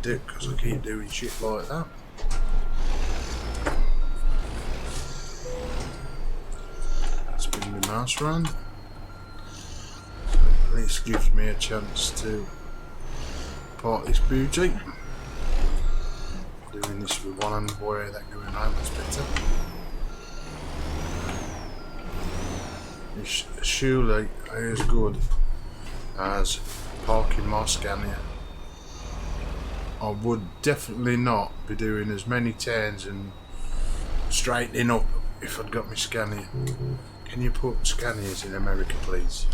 do because I keep doing shit like that. Spin my mouse around. At least gives me a chance to part this beauty. Doing this with one hand boy, that going around is better. It's surely as good as parking my Scania. I would definitely not be doing as many turns and straightening up if I'd got my Scania. Can you put Scanias in America, please?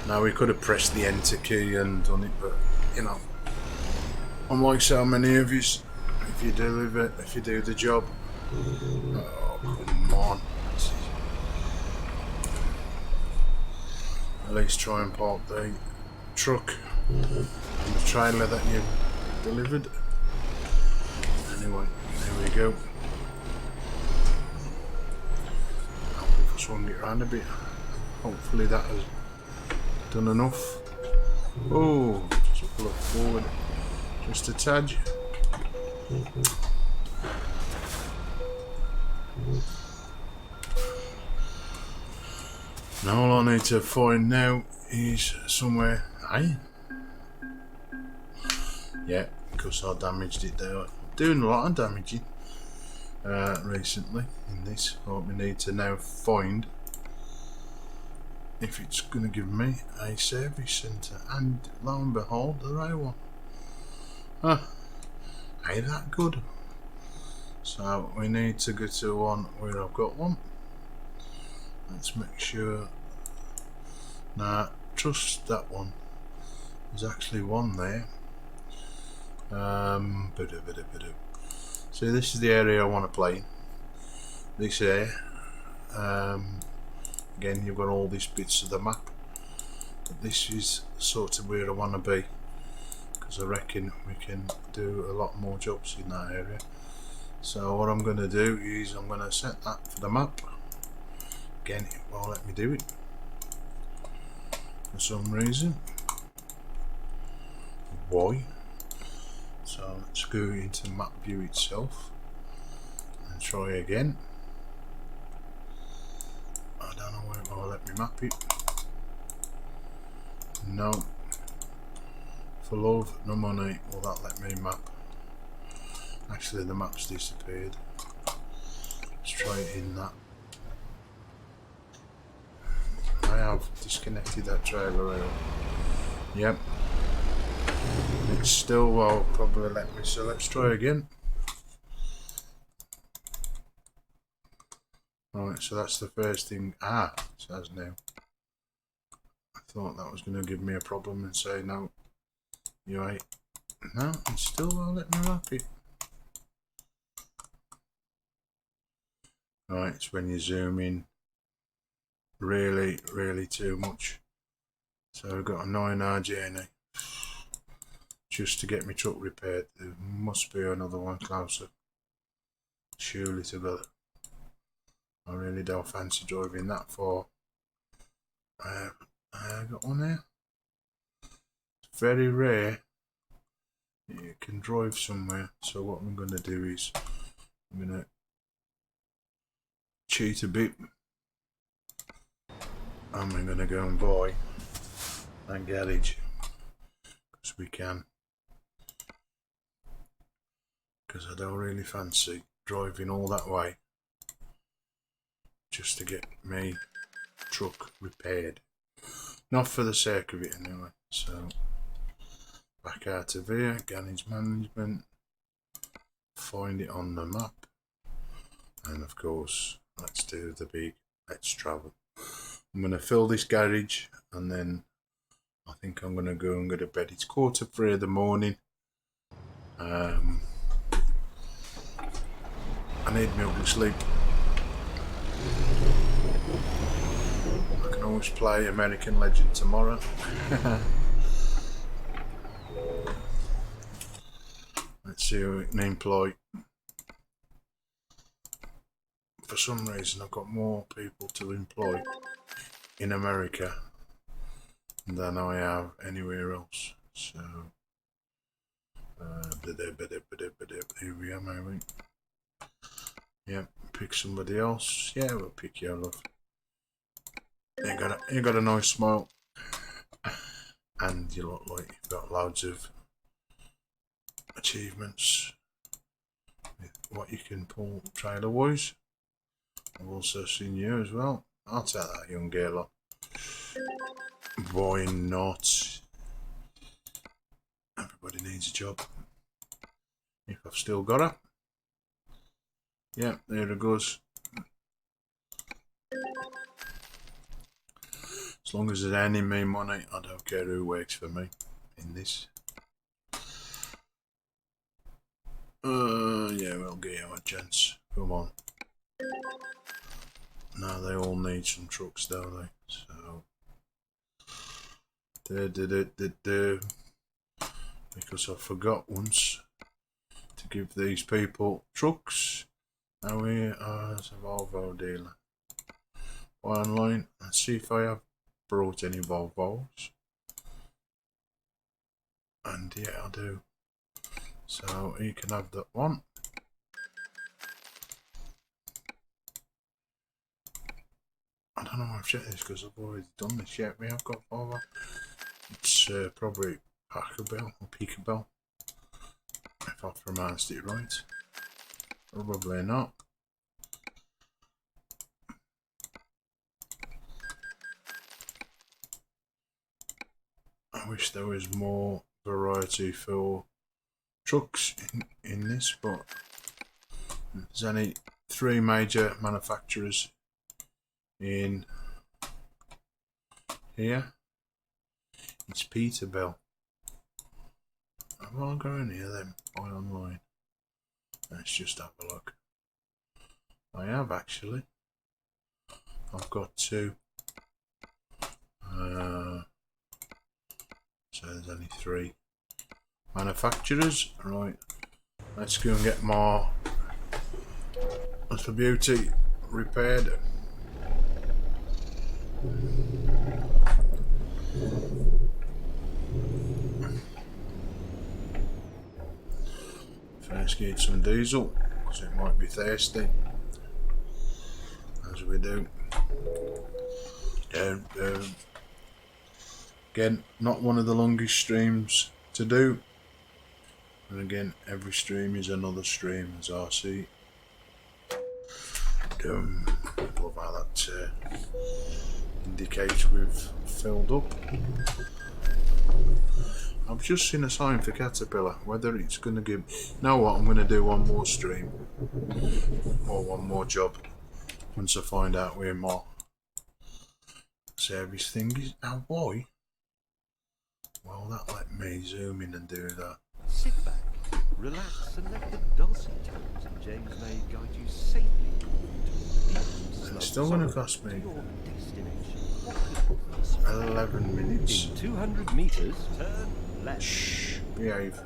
Now we could have pressed the enter key and done it, but you know, unlike so many of you, if you do the job, oh come on, at least try and park the truck and the trailer that you delivered. Anyway, there we go. I'll swung it around a bit. Hopefully that has done enough. Oh, just pull it forward just a tad. Now all I need to find now is somewhere. Hey? Yeah, because I damaged it there. Doing a lot of damaging recently in this. What we need to now find if it's going to give me a service centre, and lo and behold, there is one. Ain't that good? So we need to go to one where I've got one. Let's make sure. Now, trust that one. There's actually one there. So this is the area I want to play in. This area. Again, you've got all these bits of the map, but this is sort of where I want to be, because I reckon we can do a lot more jobs in that area. So what I'm going to do is I'm going to set that for the map. Again, it won't let me do it for some reason. Why? So let's go into map view itself and try again. I don't know where it will let me map it. No. For love, no money, will that let me map? Actually the map's disappeared. Let's try it in that. I have disconnected that trailer out. Yep. It still will probably let me, so let's try again. Right, so that's the first thing. Ah, it says now. I thought that was going to give me a problem and say no. You ain't. No, it still won't let me wrap it. Right, it's when you zoom in really, really too much. So I've got a 9-hour journey just to get my truck repaired. There must be another one closer. Surely together. I really don't fancy driving that far. I got one there. It's very rare you can drive somewhere. So what I'm going to do is I'm going to cheat a bit. And we're going to go and buy that garage because we can. Because I don't really fancy driving all that way just to get my truck repaired. Not for the sake of it anyway. So back out of here, garage management, find it on the map, and of course let's do the big let's travel. I'm going to fill this garage and then I think I'm going to go and go to bed. It's 2:45 in the morning. I need my ugly sleep. I can always play American Legend tomorrow. Let's see who we can employ. For some reason I've got more people to employ in America than I have anywhere else. So, here we are, maybe. Yep, pick somebody else. Yeah, we'll pick you, love. You got a nice smile, and you look like you've got loads of achievements with what you can pull trailer wise. I've also seen you as well. I'll take that, young girl. Why not? Everybody needs a job. If I've still got her. Yeah, there it goes. As long as it's earning me money, I don't care who works for me in this. Yeah, we'll give you a chance. Come on. Now they all need some trucks, don't they? So, because I forgot once to give these people trucks. Now we are as a Volvo dealer. Online, let's see if I have brought any Volvos. And yeah, I do. So you can have that one. I don't know why I've checked this because I've already done this yet. We have got Volvo. It's probably Pachelbel or Peekabel, if I've pronounced it right. Probably not. I wish there was more variety for trucks in this, but there's only 3 major manufacturers in here. It's Peterbilt. Am I going here then? Buy online. Let's just have a look. I have actually. I've got 2. So there's only 3 manufacturers. Right. Let's go and get more Little Beauty repaired. First get some diesel because it might be thirsty, as we do. Again, not one of the longest streams to do, and again every stream is another stream, as I see. Love how that indicates we've filled up. I've just seen a sign for Caterpillar, whether it's going to give... You know what, I'm going to do one more stream, or one more job, once I find out where my service thing is. Now why? Well, that let me zoom in and do that. Sit back, relax, and let the dulcet tones of James May guide you safely to It's still going to cost me your destination. 11 minutes. In 200 meters, turn left. Shh, behave.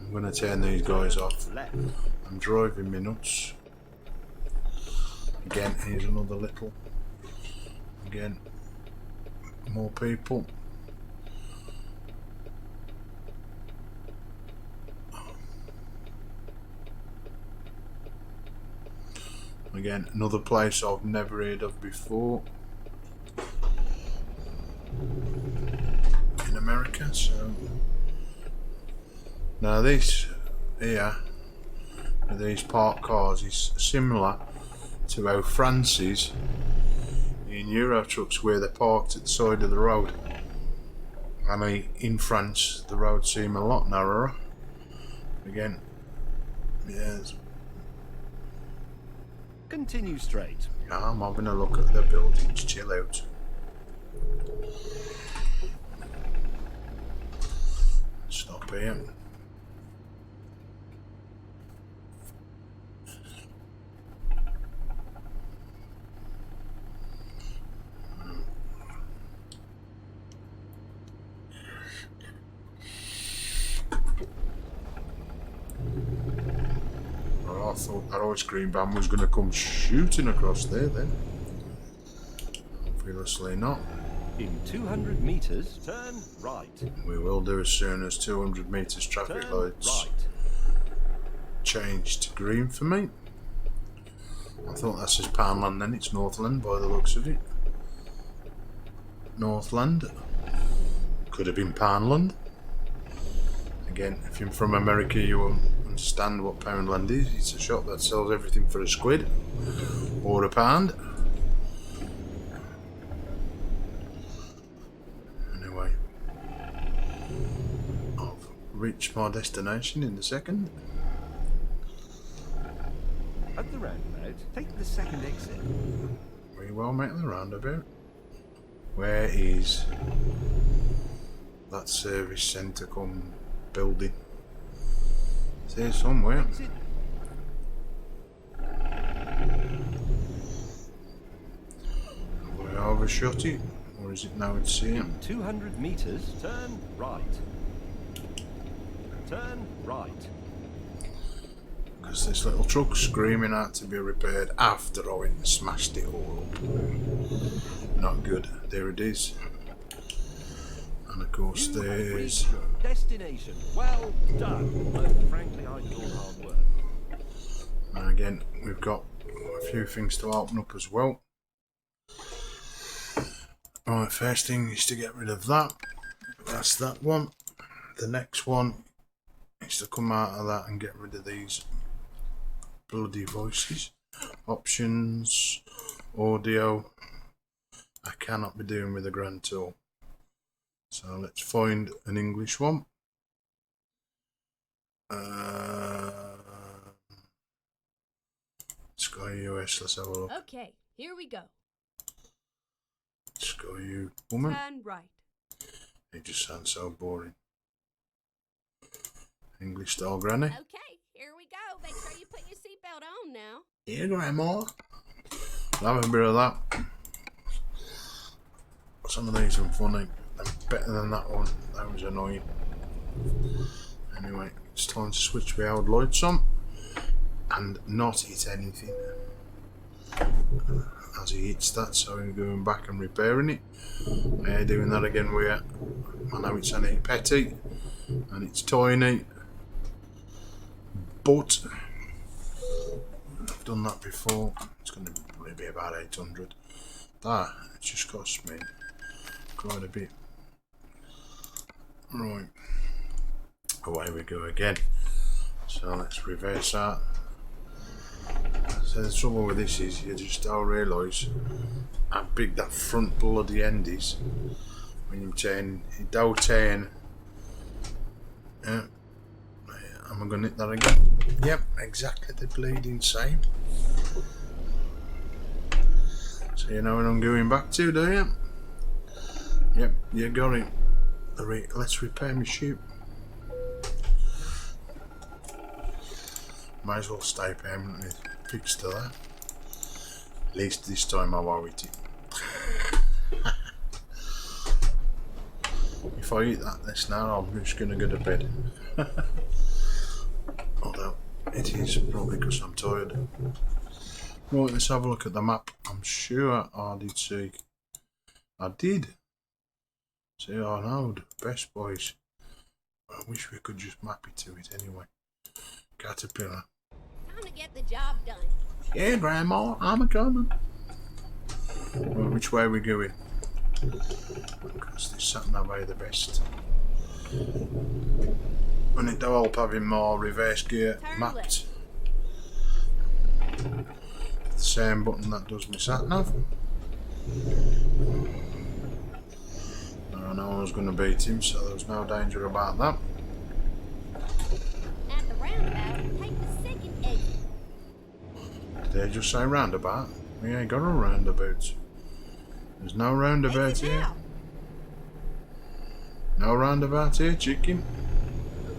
I'm going to turn these guys off. Left. I'm driving me nuts. Again, here's another little. Again, more people. Again, another place I've never heard of before in America. So now this here, these parked cars, is similar to how France's in Euro trucks, where they're parked at the side of the road. And in France, the roads seem a lot narrower. Again, yes. Continue straight. I'm having a look at the buildings, chill out. Stop here. I thought that ice cream van was going to come shooting across there then. Obviously not. In 200 meters, turn right. We will do as soon as 200 metres traffic Turn lights right. change to green for me. I thought that says Poundland, then it's Northland by the looks of it. Northland. Could have been Poundland. Again, if you're from America, you won't understand what Poundland is. It's a shop that sells everything for a squid or a pound. Anyway, I've reached my destination in a second. At the roundabout, take the second exit. We will make the roundabout. Where is that service centre come building? It's here somewhere. Exit. Have I overshot it? Or is it now it's here? 200 meters, turn right. Turn right. Because this little truck's screaming out to be repaired after I went and smashed it all up. Not good. There it is. And of course You have there's... reached your destination. Well done. But frankly, I enjoyed hard work. And again, we've got a few things to open up as well. Right, first thing is to get rid of that. That's that one. The next one is to come out of that and get rid of these bloody voices. Options, audio. I cannot be doing with the Grand Tour. So let's find an English one. Sky US, let's have a look. Okay, here we go. Sky U woman. Turn right. It just sounds so boring. English style granny. Okay, here we go. Make sure you put your seatbelt on now. Yeah, Grandma. I'll have a bit of that. Some of these are funny. They're better than that one. That was annoying. Anyway, it's time to switch the old lights on and not hit anything. As he hits that, so I'm going back and repairing it. Doing that again with, I know it's only petty and it's tiny, but I've done that before. It's going to probably be about 800. That it just cost me quite a bit. Right, away we go again. So let's reverse that. So the trouble with this is you just don't realise how big that front bloody end is when you turn. It don't turn. Yeah. Am I going to hit that again? Yep, exactly the bleeding same. So you know what I'm going back to, do you? Yep, you got it. Let's repair my ship. Might as well stay permanently fixed to that. At least this time I won't hit it. If I eat that this now, I'm just going to go to bed. Although it is probably because I'm tired. Right, let's have a look at the map. I'm sure I did see. I did. See, I know, Best Boys. I wish we could just map it to it anyway. Caterpillar. Time to get the job done. Yeah, Grandma, I'm a coming. Well, which way are we going? Because this sat nav way the best. And it do help having more reverse gear Turn mapped. left. The same button that does my sat nav. I know I was going to beat him, so there was no danger about that. At the roundabout, take the second exit. Did they just say roundabout? We ain't got a roundabout. There's no roundabout Exit here. now. No roundabout here, chicken.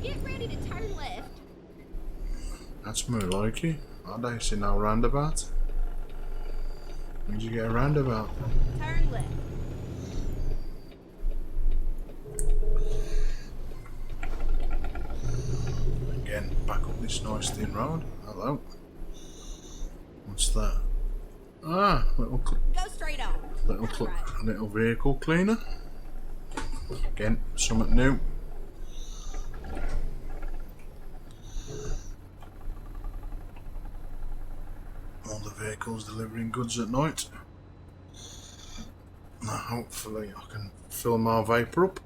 Get ready to turn left. That's more like it. I don't see no roundabout. Where'd you get a roundabout from? Turn left. Again, back up this nice thin road. Hello. What's that? Ah, Go straight on. That's right. little vehicle cleaner. Again, something new. All the vehicles delivering goods at night. Now hopefully I can fill my vapour up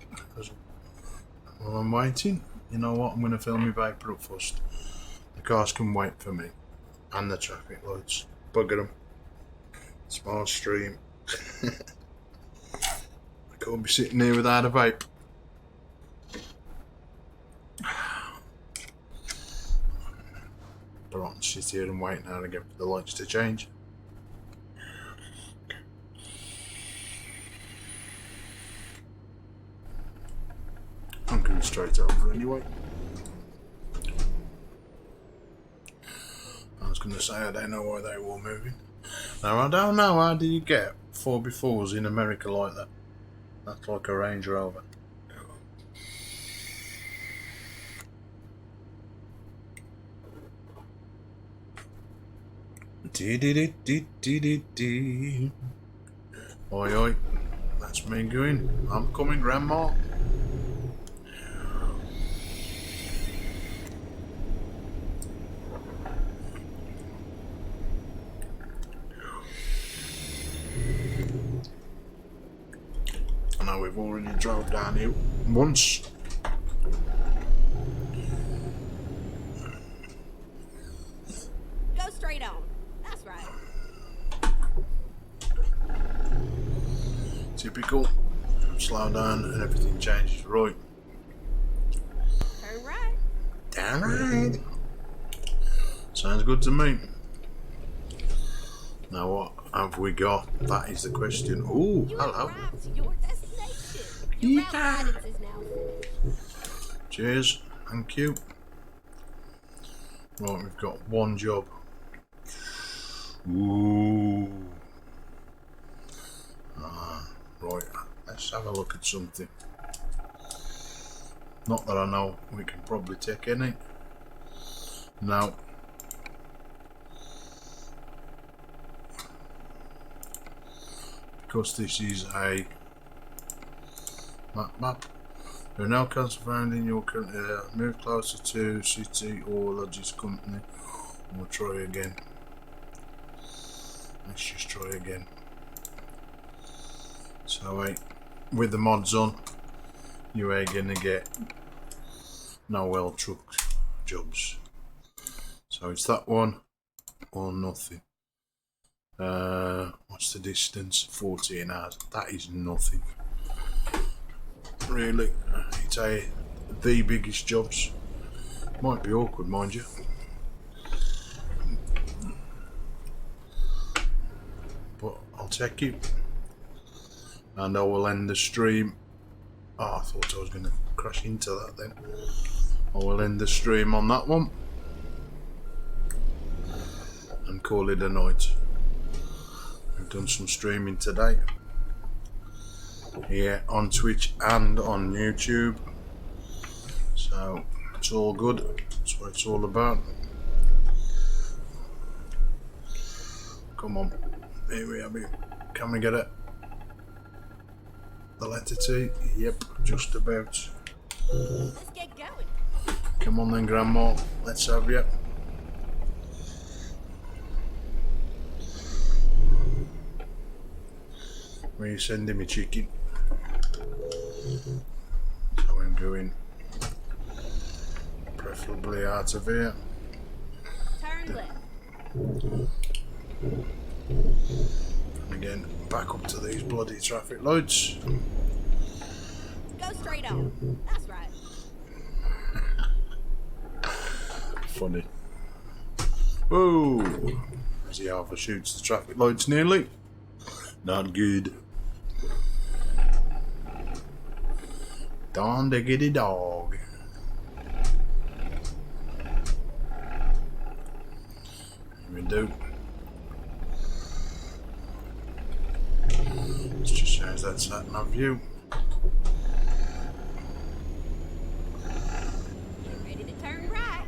while I'm waiting. You know what, I'm going to fill my vapour up first. The cars can wait for me. And the traffic lights. Bugger them. Small stream. I can't be sitting here without a vape. But I can sit here and wait now again for the lights to change. I'm going straight over anyway. I was going to say I don't know why they were moving. Now I don't know how do you get 4x4s in America like that. That's like a Range Rover. Dee. Oi oi, that's me going. I'm coming, Grandma. I know we've already drove down here once. Go straight on. That's right. Typical. Slow down and everything changes right. Turn right. Down right. Sounds good to me. Now what have we got? That is the question. Ooh, You hello. arrived to your destination. Your route Yeah. guidance is now finished. Cheers. Thank you. Right, we've got one job. Ooh. Right, let's have a look at something. Not that I know we can probably take any. No. Because this is a map. There are no cars found in your current area. Move closer to city or logistics company. We'll try again. Let's just try again. So with the mods on, you are gonna get Noel truck jobs. So it's that one or nothing. What's the distance? 14 hours. That is nothing. Really, it's the biggest jobs. Might be awkward, mind you. But I'll take it. And I will end the stream. Oh, I thought I was going to crash into that then. I will end the stream on that one. And call it a night. We've done some streaming today. Here on Twitch and on YouTube. So it's all good. That's what it's all about. Come on. Here we have it. Can we get it? The letter T? Yep, just about. Let's get going. Come on then, Grandma. Let's have you. Where you sending me, chicken? So I'm going preferably out of here. Turn left. And again, back up to these bloody traffic lights. Go straight on. That's right. Funny. Whoa! As he overshoots the traffic lights nearly. Not good. Don diggity dog. Here we do. Let's just change that sat nav view. Get ready to turn right.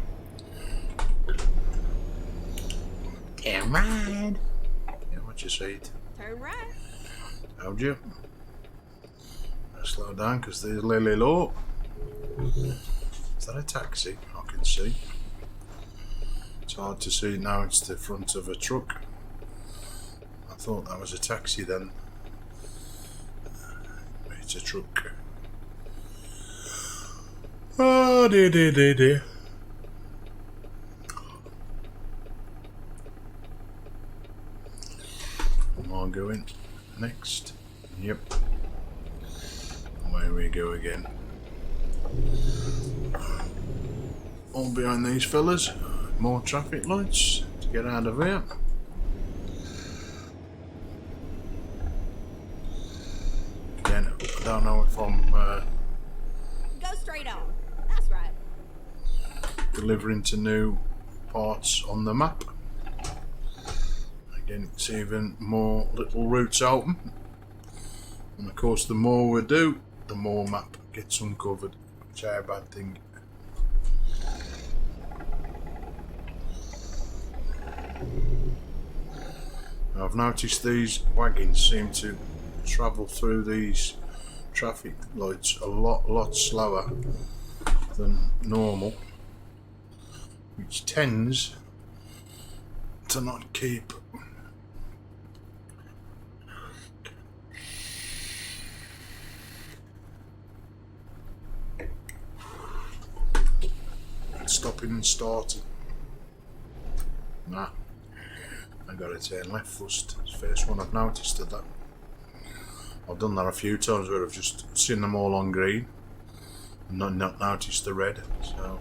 Damn right. Yeah, we're Watch your seat. Turn right. How'd you? Slow down because there's Lily Low. Is that a taxi? I can see. It's hard to see now, it's the front of a truck. I thought that was a taxi then. It's a truck. Oh dear, dear, dear, dear. Am I going next? Yep. Away we go again. All behind these fellas. More traffic lights to get out of here. Again, I don't know if I'm Go straight on. That's right. delivering to new parts on the map. Again, it's even more little routes open. And of course, the more we do, the more map gets uncovered, which ain't a bad thing. I've noticed these wagons seem to travel through these traffic lights a lot slower than normal, which tends to not keep stopping and starting. Nah, I gotta turn left first. It's the first one I've noticed of that. I've done that a few times where I've just seen them all on green and not noticed the red. So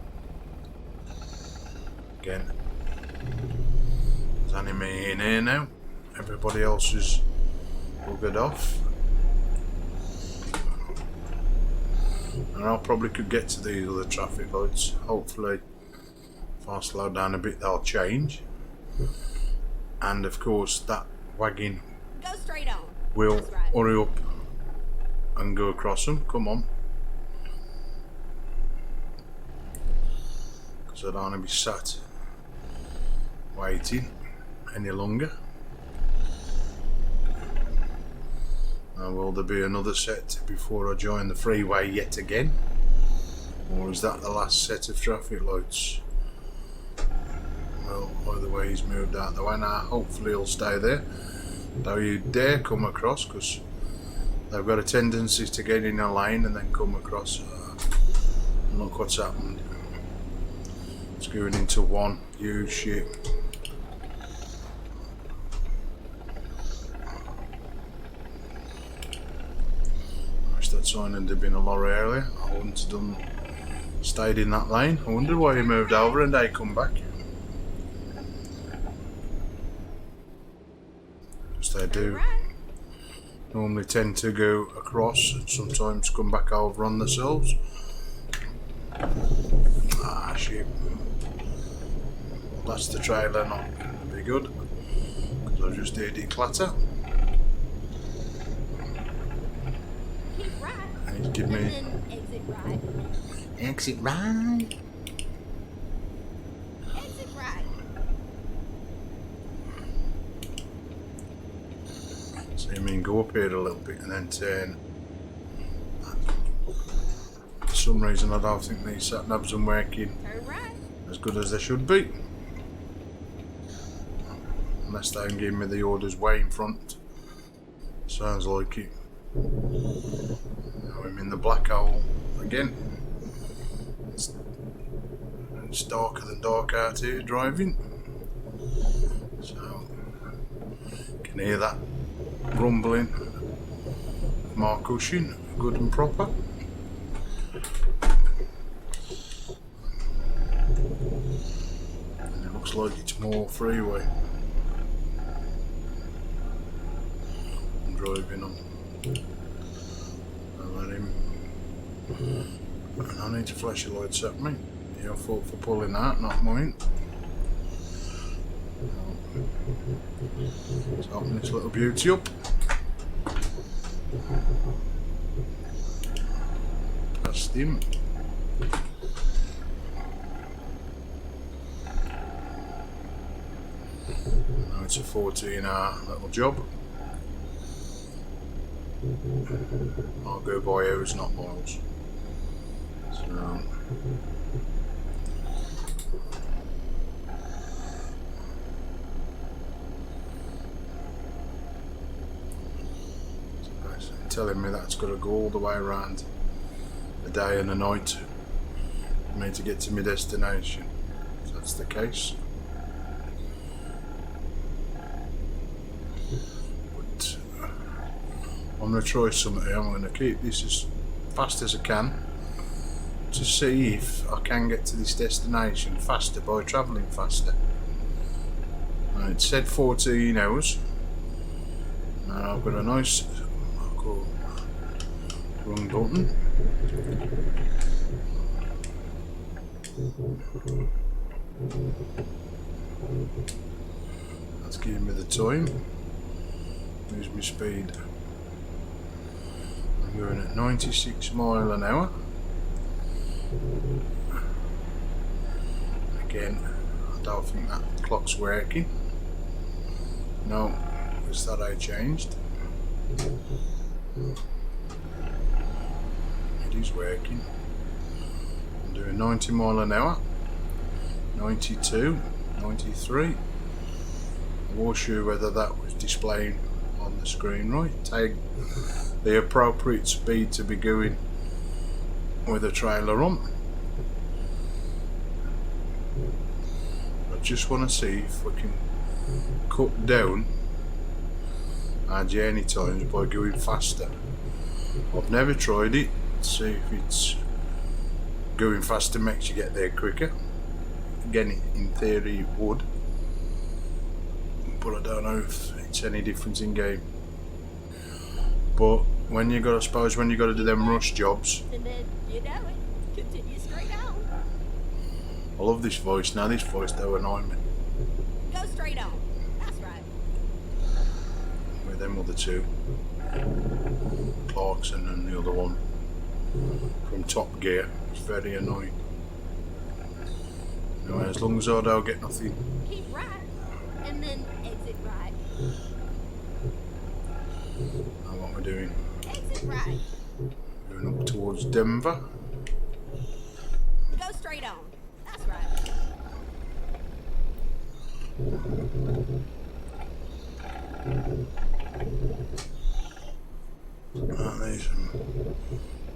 again, there's only me in here now. Everybody else is buggered off. And I probably could get to these other traffic lights. Hopefully, if I slow down a bit, they'll change. And of course, that wagon Go straight on. will That's right. hurry up and go across them. Come on. Because I don't want to be sat waiting any longer. Now, will there be another set before I join the freeway yet again? Or is that the last set of traffic lights? Well, either way, he's moved out the way now. Hopefully he'll stay there. Don't you dare come across, because they've got a tendency to get in a lane and then come across. Look what's happened. It's going into one huge ship. I wish that sign had been a lorry earlier. I wouldn't have stayed in that lane. I wonder why he moved over and they come back. Because they do Right. normally tend to go across and sometimes come back over on themselves. Ah, shit. That's the trailer not going to be good, because I just heard it clatter. Keep right. And he's giving And me then exit right. exit right. Exit right. So you mean go up here a little bit and then turn. For some reason I don't think these sat navs are working Turn right. as good as they should be. Unless they can give me the orders way in front. Sounds like it. Now I'm in the black hole again. It's darker than dark out here driving. So can hear that rumbling of my cushion, good and proper. And it looks like it's more freeway I'm driving on. I'll let him. And I need to flash the lights at me. Your fault for pulling that, not mine. Let's open this little beauty up. Past him. Now it's It's a 14-hour little job. I'll go by hours, not miles. So telling me that's got to go all the way around a day and a night for me to get to my destination. If that's the case. But I'm going to try something here. I'm going to keep this as fast as I can to see if I can get to this destination faster by travelling faster. Now, it said 14 hours. Now I've got a nice wrong button. That's giving me the time. Here's my speed. I'm going at 96 miles an hour. Again, I don't think that clock's working. No, is that I changed? It is working. I'm doing 90 miles an hour, 92, 93. I wasn't sure whether that was displaying on the screen right. Take the appropriate speed to be going with a trailer on. I just want to see if we can cut down our journey times by going faster. I've never tried it to see if it's going faster makes you get there quicker. Again, in theory it would, but I don't know if it's any difference in game. But when you got, I suppose when you got to do them rush jobs, And then, you know it, continue straight on. I love this voice. Now this voice though annoy me Go straight on. That's right. with them other two, Clarkson and the other one from Top Gear. It's very annoying. Anyway, as long as I don't get nothing. Keep right, and then exit right. Now what we're doing, Exit right. going up towards Denver. Go straight on. That's right.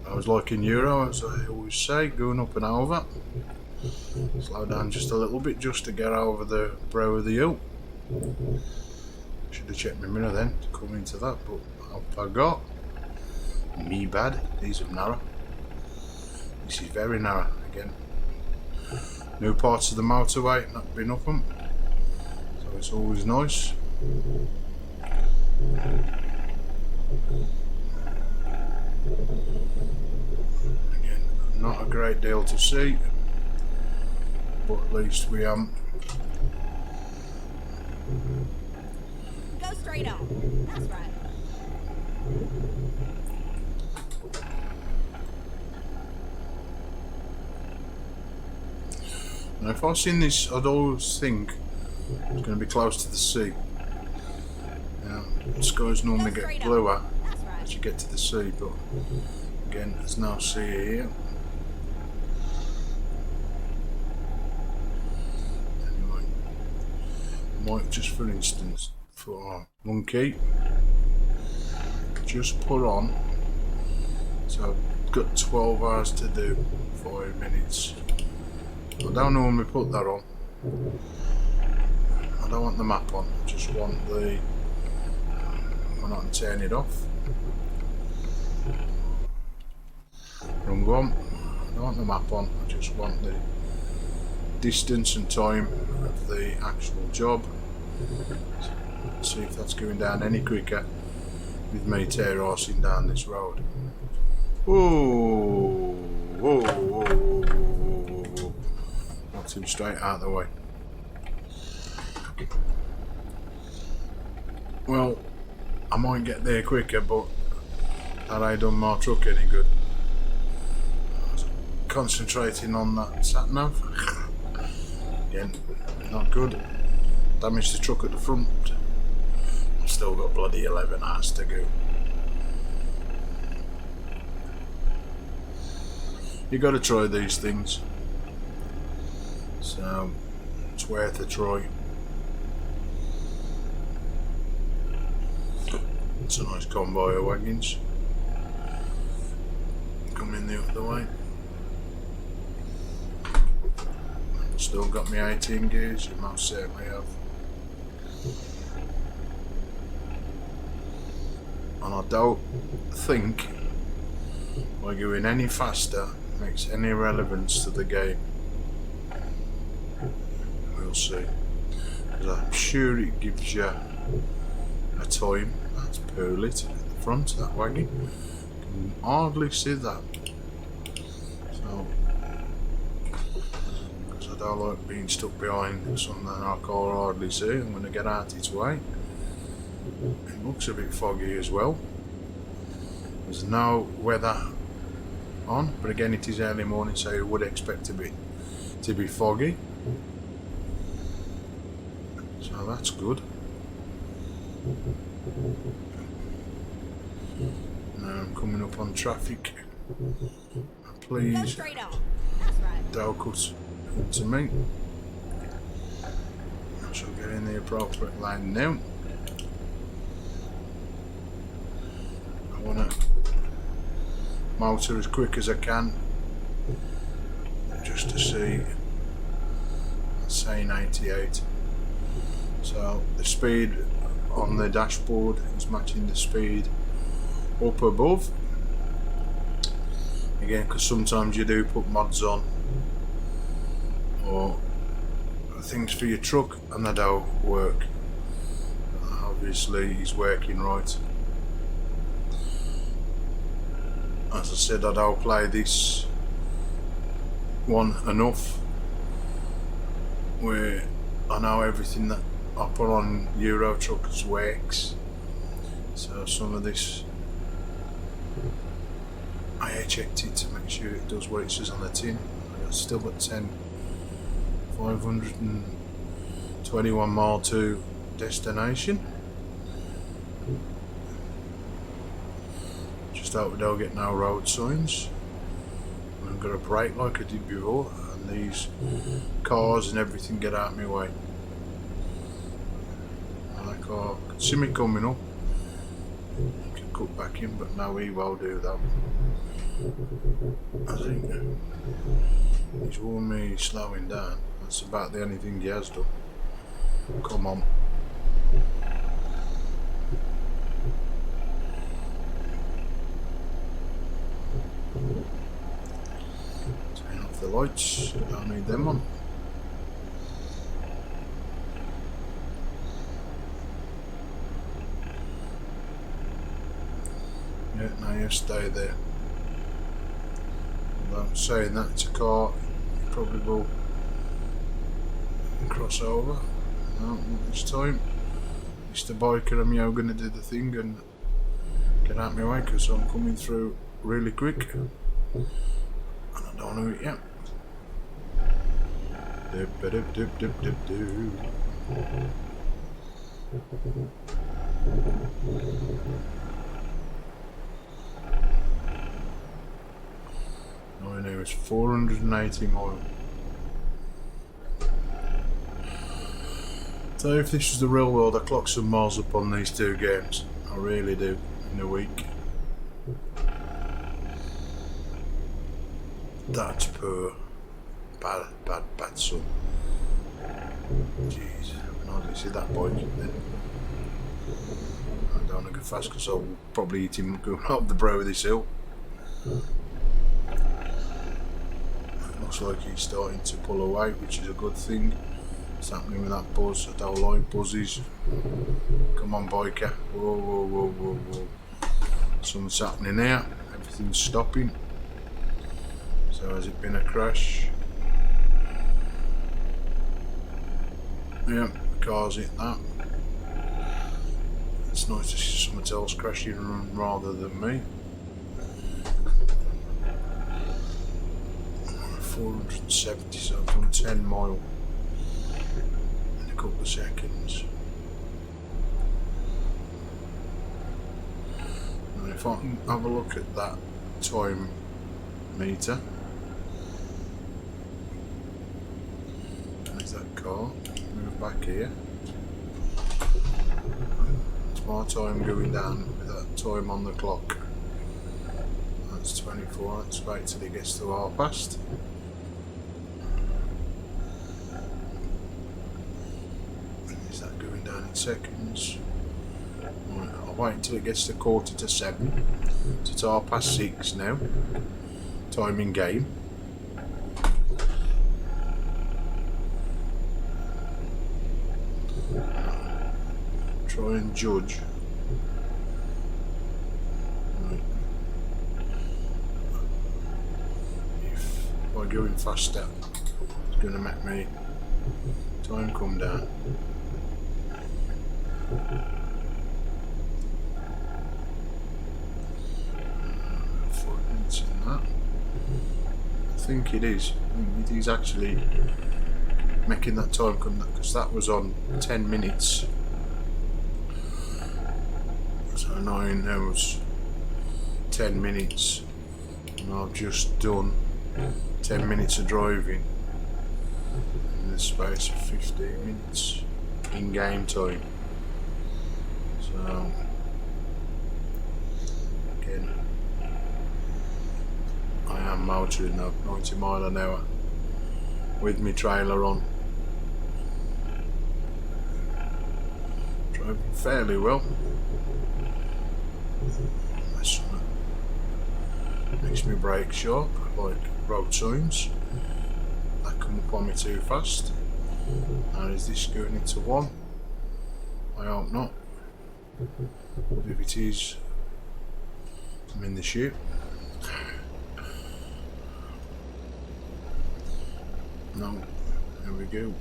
I was like in Euro, as I always say, going up and over. Slow down just a little bit just to get over the brow of the hill. Should have checked my mirror then to come into that, but I forgot. Me bad. These are narrow. This is very narrow again. New parts of the motorway not been up them, so it's always nice. Again, not a great deal to see, but at least we Go straight on. That's right. Now if I'd seen this, I'd always think it's going to be close to the sea. Now, the skies normally get bluer That's right. as you get to the sea, but again, there's no sea here. Anyway, I might just for instance, for Monkey, just put on, so I've got 12 hours to do, 5 minutes. I don't normally put that on. I don't want the map on, I just want the, when I can turn it off. Wrong one. I don't want the map on, I just want the distance and time of the actual job. See if that's going down any quicker with me tear-horsing down this road. Whoa, whoa, whoa, whoa, whoa, whoa. Knocked him straight out of the way. Well, I might get there quicker, but that ain't done my truck any good. I was concentrating on that sat nav. Again, not good. damaged the truck at the front. I've still got bloody 11 hours to go. You got to try these things, so it's worth a try. It's a nice convoy of wagons coming the other way. Still got me 18 gears, you most certainly have. And I don't think by going any faster makes any relevance to the game. We'll see. Because I'm sure it gives you a time. That's Perlit at the front of that wagon. Can hardly see that. So, because I don't like being stuck behind something I can hardly see, I'm going to get out its way. It looks a bit foggy as well. There's no weather on, but again it is early morning, so you would expect it to be foggy. So that's good. Now I'm coming up on traffic. Go Please straight on. That's right. don't cut into me. I shall get in the appropriate line now. I want to motor as quick as I can, just to see. It's saying 88. So the speed on the dashboard is matching the speed up above. Again, because sometimes you do put mods on or things for your truck and they don't work. Obviously he's working right. As I said, I don't play this one enough where I know everything that I put on Euro Trucks works. So some of this I checked it to make sure it does what it says on the tin. I've still got 521 mile to destination. Just hope we don't get no road signs. I'm going to brake like I did before, and these cars and everything get out of my way. And that car can see me coming up. You can cut back in, but no, he won't do that. I think he's warned me slowing down. That's about the only thing he has done. Come on. Turn off the lights, don't need them on. Yeah, no, you stay there. Although saying that, it's a car, you probably will cross over. No, not this time. Mr. Biker and me are going to do the thing and get out of my way because I'm coming through really quick and I don't know it yet. Dip, dip, dip, dip, dip, dip. No, I know it's 480 miles. So if this was the real world, I clock some miles up on these two games. I really do, in a week. That's poor. Bad, bad, bad son. Jeez, I can hardly see that bike then. I don't want to go fast because I'll probably eat him going up the brow of this hill. It looks like he's starting to pull away, which is a good thing. What's happening with that buzz? I don't like buzzes. Come on, biker. Whoa, whoa, whoa, whoa, whoa. Something's happening here. Everything's stopping. So has it been a crash? Yeah, the car's hit that. It's nice to see someone else crashing rather than me. 470, so from 10 mile. couple of seconds. And if I can have a look at that time meter. There's that car. Move back here. It's my time going down with that time on the clock. That's 24. Let's wait till it gets to 1/2 past. Is that going down in seconds? Right, I'll wait until it gets to 7:15. So it's 6:30 now. Time in game. Try and judge. Right. If by going faster, it's going to make me time come down. That. I think it is. It is actually making that time come down because that was on 10 minutes. So 9 hours, 10 minutes, and I've just done 10 minutes of driving in the space of 15 minutes in game time. So again, I am motoring at 90 mile an hour with my trailer on. Driving fairly well. This makes me brake sharp, like road signs. That come upon me too fast. And is this going into 1? I hope not. But if it is, I'm in the chute. No, there we go.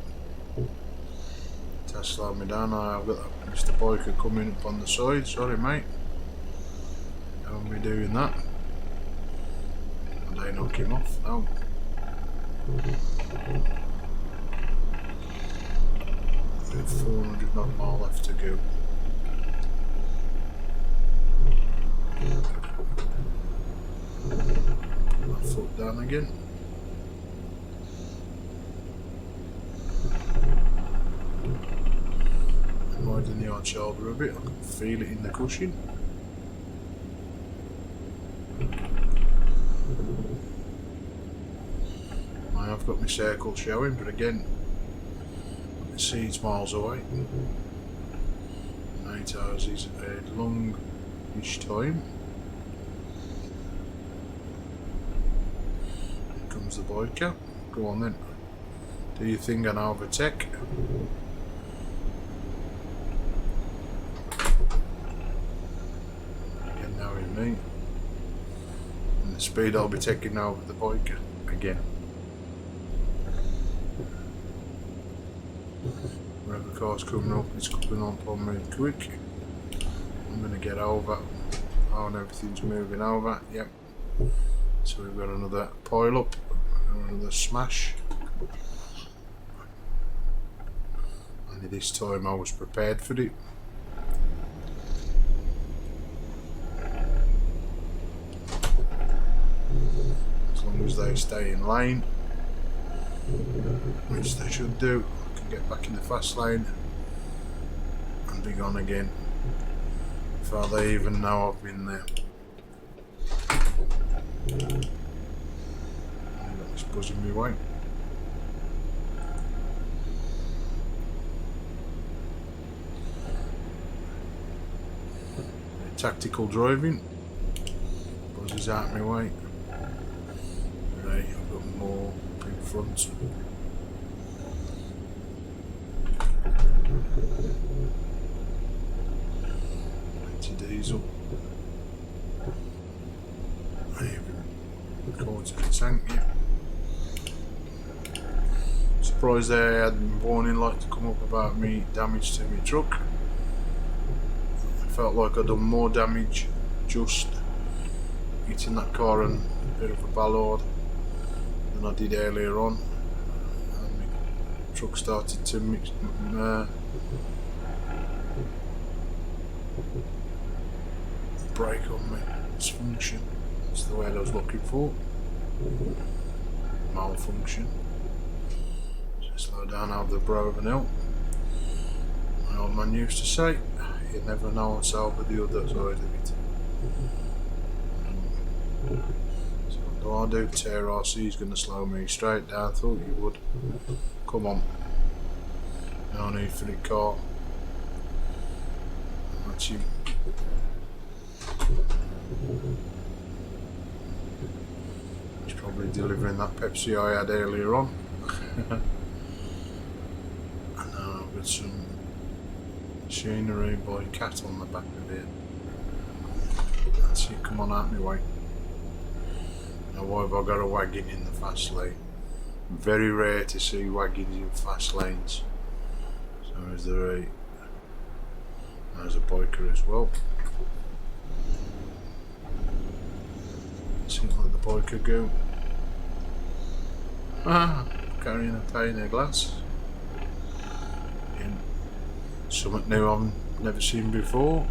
That's slowed me down. I've got that Mr. Biker coming up on the side. Sorry, mate. Don't be doing that. And I knock him off. No. We have 400 odd mile left to go. Put that foot down again. Riding the hard shoulder a bit, I can feel it in the cushion. I have got my circle showing, but again, I can see it's miles away. 8 hours is a long-ish time. Here comes the biker. Go on then. Do you think I know the tech? Me. And the speed I'll be taking now with the biker again. Wherever the car's coming up, it's coming up on me quick. I'm going to get over. Oh, and everything's moving over. Yep. So we've got another pile up, another smash. And this time I was prepared for it. As they stay in lane, which they should do, I can get back in the fast lane and be gone again before they even know I've been there. It's buzzing me away. Tactical driving buzzes out my way. I've got more big fronts. Diesel. I haven't caught the tank yet. Surprised they had warning light to come up about me damage to my truck. I felt like I'd done more damage just hitting that car and a bit of a ballard than I did earlier on. And my truck started to mix, brake on me. Dysfunction. That's the word I was looking for. Malfunction. So slow down out of the Broven Hill. My old man used to say, you never know what's over the other side of it. So what do I do? TRRC's going to slow me straight down. Thought you would. Come on. No need for the car. That's you. He's probably delivering that Pepsi I had earlier on. And now I've got some machinery by Cat on the back of it. That's it, come on out my way. Now why have I got a wagon in the fast lane? Very rare to see wagons in fast lanes. So is there a... There's a biker as well. Seems like the biker go. Carrying a pane of glass. Again, something new I've never seen before.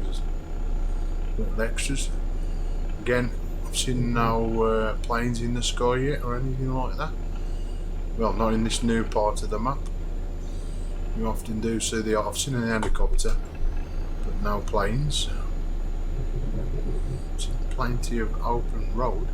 These little extras. Again, I've seen no planes in the sky yet or anything like that. Well, not in this new part of the map. You often do see the... I've seen an helicopter, but no planes. Plenty of open road.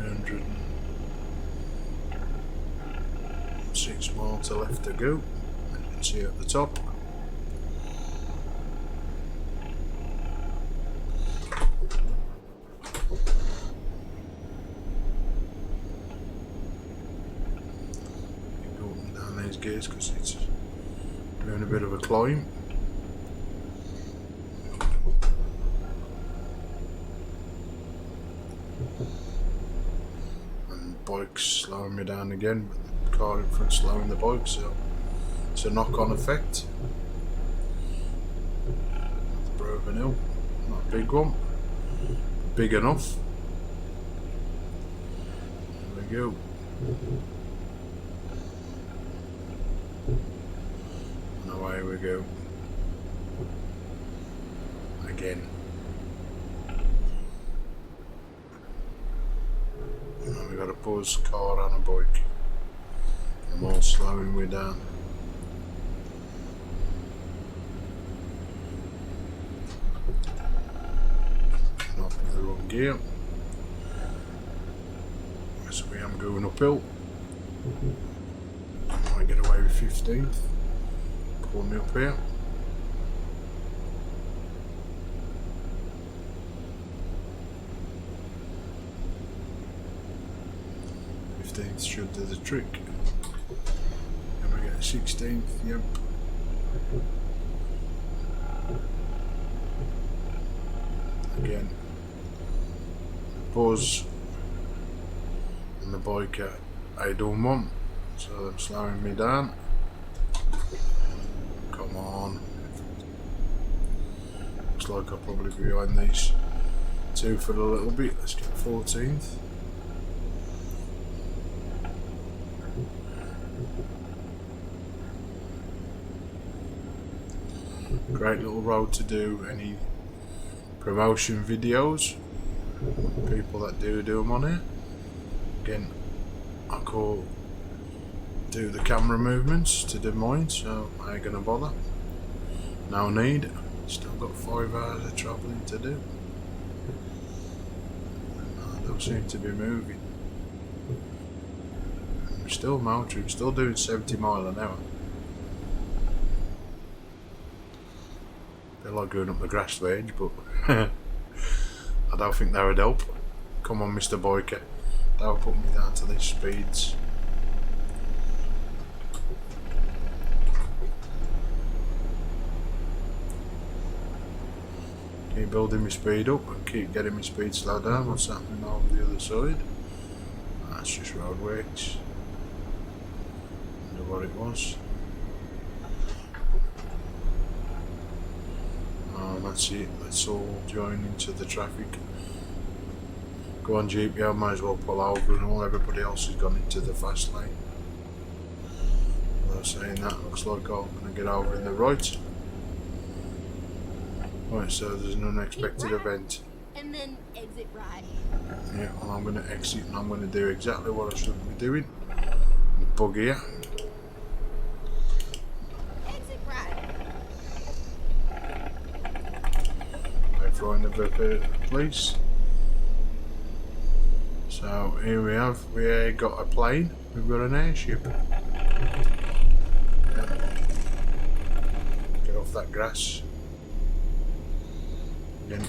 Anyway, 306 miles left to go. As you can see at the top. Gears because it's doing a bit of a climb. And the bike's slowing me down again, but the car in front slowing the bike, so it's a knock-on effect. The Broven Hill, not a big one, but big enough. There we go. And away we go. Again. And we got a buzz car and a bike. I'm all slowing way down. Not in the wrong gear. So we am going uphill. Might get away with 15th. Pull me up here. Should do the trick. And we get 16th, yep. Again. Buzz and the bike at 801. So they're slowing me down. Come on. Looks like I'll probably be behind these two for a little bit. Let's get 14th. Great little road to do any promotion videos. People that do them on here. Again, I call do the camera movements to do mine, so I ain't gonna bother. No need. Still got 5 hours of travelling to do. I don't seem to be moving. I'm still motoring, still doing 70 miles an hour. They're like going up the grass veg, but I don't think that would help. Come on, Mr. Biker. Don't put me down to these speeds. Keep building my speed up and keep getting my speed slowed down. What's happening over the other side? That's just roadworks. Wonder what it was. That's it, let's all join into the traffic. Go on Jeep, yeah, I might as well pull over and all everybody else has gone into the fast lane. Well, saying that, looks like I'm going to get over in the right. Right, so there's an unexpected Keep right, event. and then exit right. Yeah, well I'm going to exit and I'm going to do exactly what I should be doing. Bug here. Exit right. Wait for the police. So here we have, we got a plane, we've got an airship. Get off that grass. Again.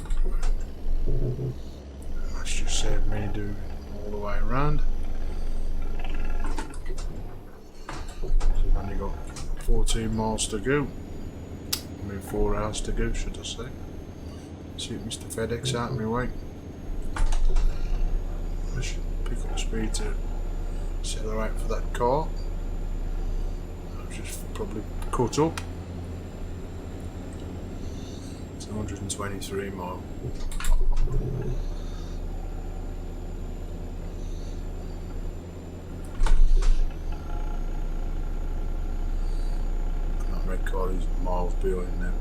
That's just saved me doing all the way around. So we've only got 14 miles to go. I mean 4 hours to go, should I say. See Mr. FedEx out of my way. I should pick up speed to accelerate for that car. I've just probably caught up. It's 123 miles. That red car is miles behind now.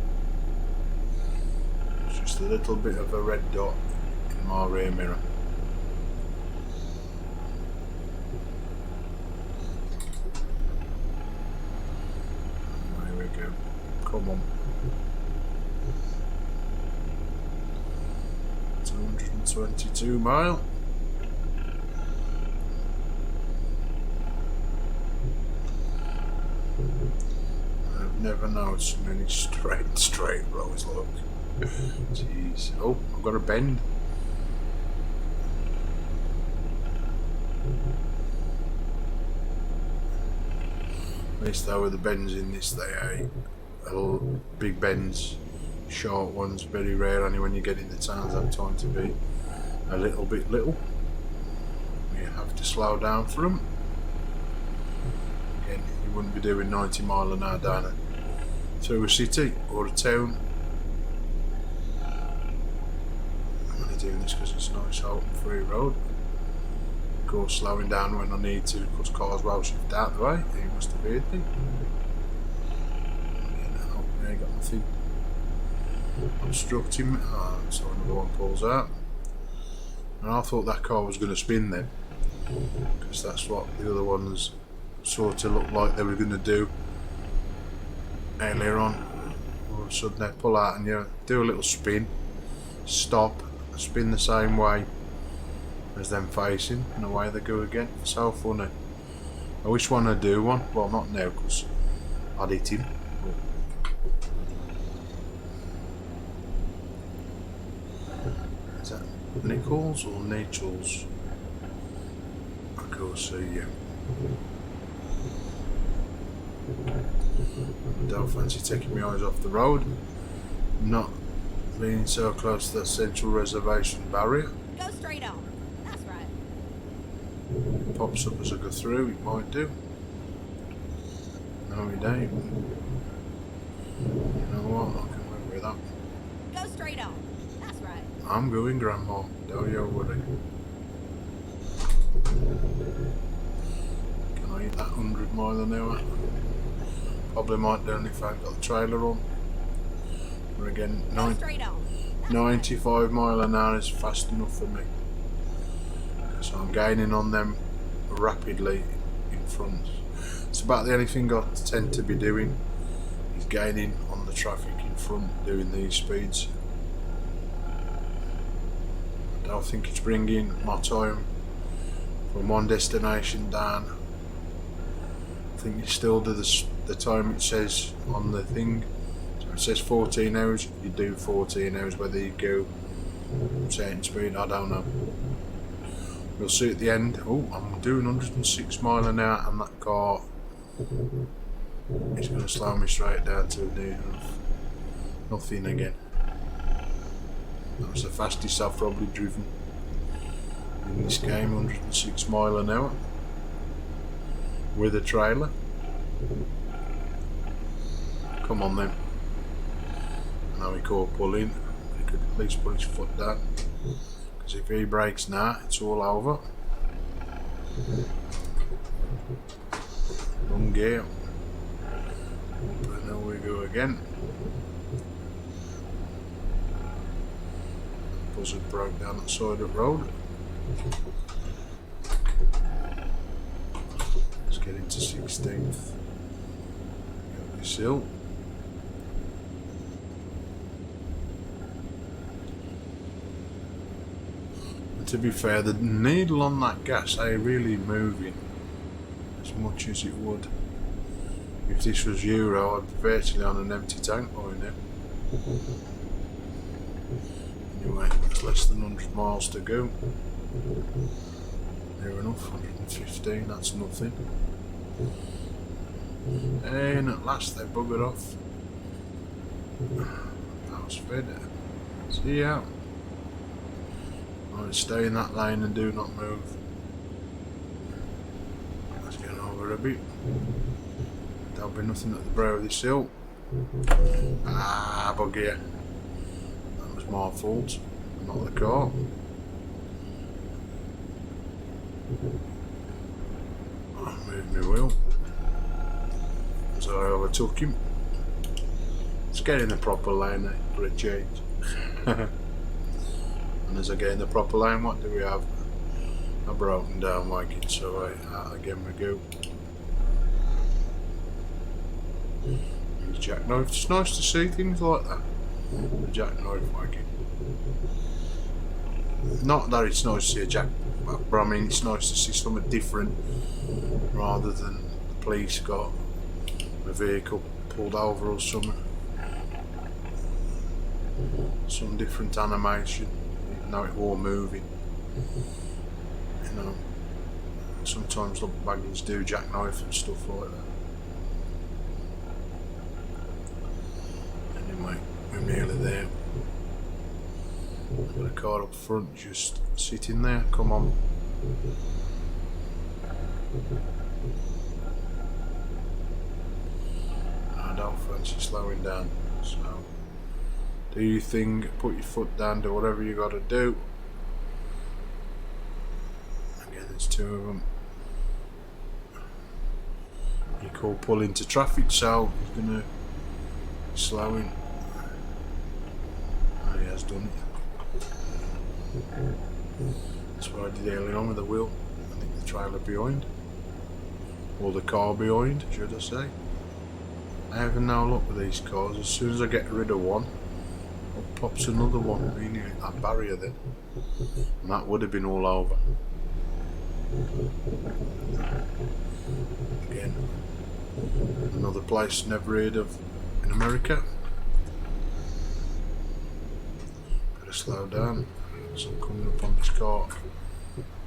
It's just a little bit of a red dot in my rear mirror. Come on. 222 miles. I've never known so many straight roads, look. Jeez. Oh, I've got a bend. At least though with the bends in this, they are little big bends, short ones, very rare. Only when you get into towns that tend to be a little bit little. You have to slow down for them. Again, you wouldn't be doing 90 miles an hour down through a city or a town. I'm only doing this because it's a nice open free road. Of course, slowing down when I need to because cars will shift out the way. You must have heard me. I got nothing obstructing. So another one pulls out, and I thought that car was going to spin then, because that's what the other ones sort of looked like they were going to do earlier on. All of a sudden they pull out and you do a little spin, stop, spin the same way as them facing, and away they go again. So funny. I wish one would do one. Well, not now because I'd hit him. Is that Nichols or Nichols? I can't see you. I don't fancy taking my eyes off the road. Not being so close to the central reservation barrier. Go straight on. That's right. Pops up as I go through, it might do. No, it ain't. You know what? I can live with that. Go straight on. That's right. I'm going, Grandma. Don't you worry. Can I hit that 100 mile an hour? Probably might do if I've got the trailer on. But again, Go straight on. 95 mile an hour is fast enough for me. So I'm gaining on them rapidly in front. It's about the only thing I tend to be doing is gaining on the traffic in front doing these speeds. I don't think it's bringing my time from one destination down. I think you still do the time it says on the thing. So it says 14 hours, you do 14 hours whether you go certain speed, I don't know. We'll see at the end. Oh, I'm doing 106 mile an hour and that car is going to slow me straight down to near nothing again. That was the fastest I've probably driven in this game, 106 mile an hour with a trailer. Come on then. Now he can't pull in. He could at least put his foot down. Because if he breaks now, it's all over. Long gear. And there we go again. Buzzard broke down the side of the road. Let's get into 16th. Got this hill. And to be fair, the needle on that gas ain't really moving as much as it would if this was Euro. I'd be virtually on an empty tank by now. Anyway, it's less than 100 miles to go. Near enough, 115, that's nothing. And at last they buggered off. That was fed. See ya. Right, stay in that lane and do not move. Let's get over a bit. There'll be nothing at the brow of this hill. Ah, bug here. That was my fault, not the car. I moved my wheel. So I overtook him. Let's get in the proper lane for a change. And as I get in the proper lane, what do we have? A broken down wagon, so again we go. He's jackknifed. It's nice to see things like that. The jackknife wagon. Not that it's nice to see a jack, but I mean it's nice to see something different rather than the police got a vehicle pulled over or something. Some different animation, even though it was moving. You know, sometimes the wagons do jackknife and stuff like that. Anyway, we're nearly there. Got a car up front just sitting there, come on. I don't fancy slowing down, so do your thing, put your foot down, do whatever you got to do. Again, there's two of them. You can't pull into traffic, so he's going to slow in. Oh, he has done it. That's what I did earlier on with the wheel. I think the trailer behind. Or the car behind, should I say. I have no luck with these cars. As soon as I get rid of one, up pops another one, meaning that barrier then. And that would have been all over. Again, another place never heard of in America. Gotta slow down. So I'm coming up on this car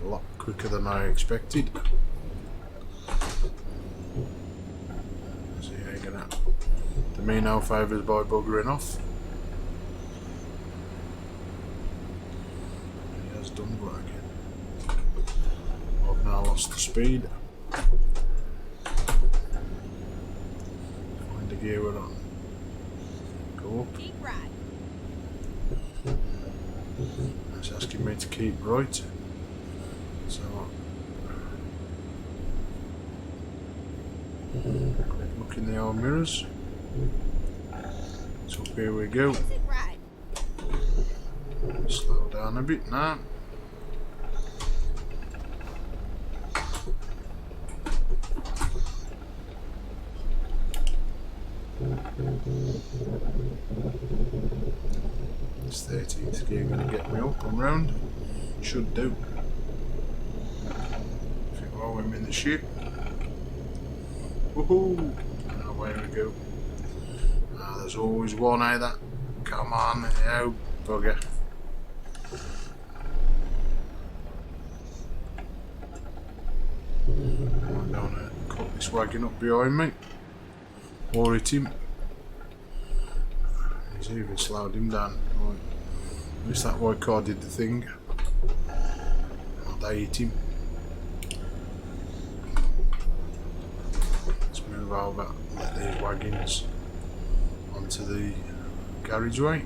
a lot quicker than I expected. So yeah, you're gonna do me no favours by buggering off. He has done but again. I've now lost the speed. Find the gear we're on. Go up. Keep right. It's asking me to keep right. So look in the old mirrors. So here we go. Is it right? Slow down a bit now. This 13th gear going to get me up and round. Should do. If it while I'm in the ship. Woohoo! Now away we go. Ah, there's always one either. Come on, you bugger. I'm going to cut this wagon up behind me. Or hit him. He's even slowed him down. Right. At least that white car did the thing. They hit him. Let's move over, let these wagons onto the carriageway.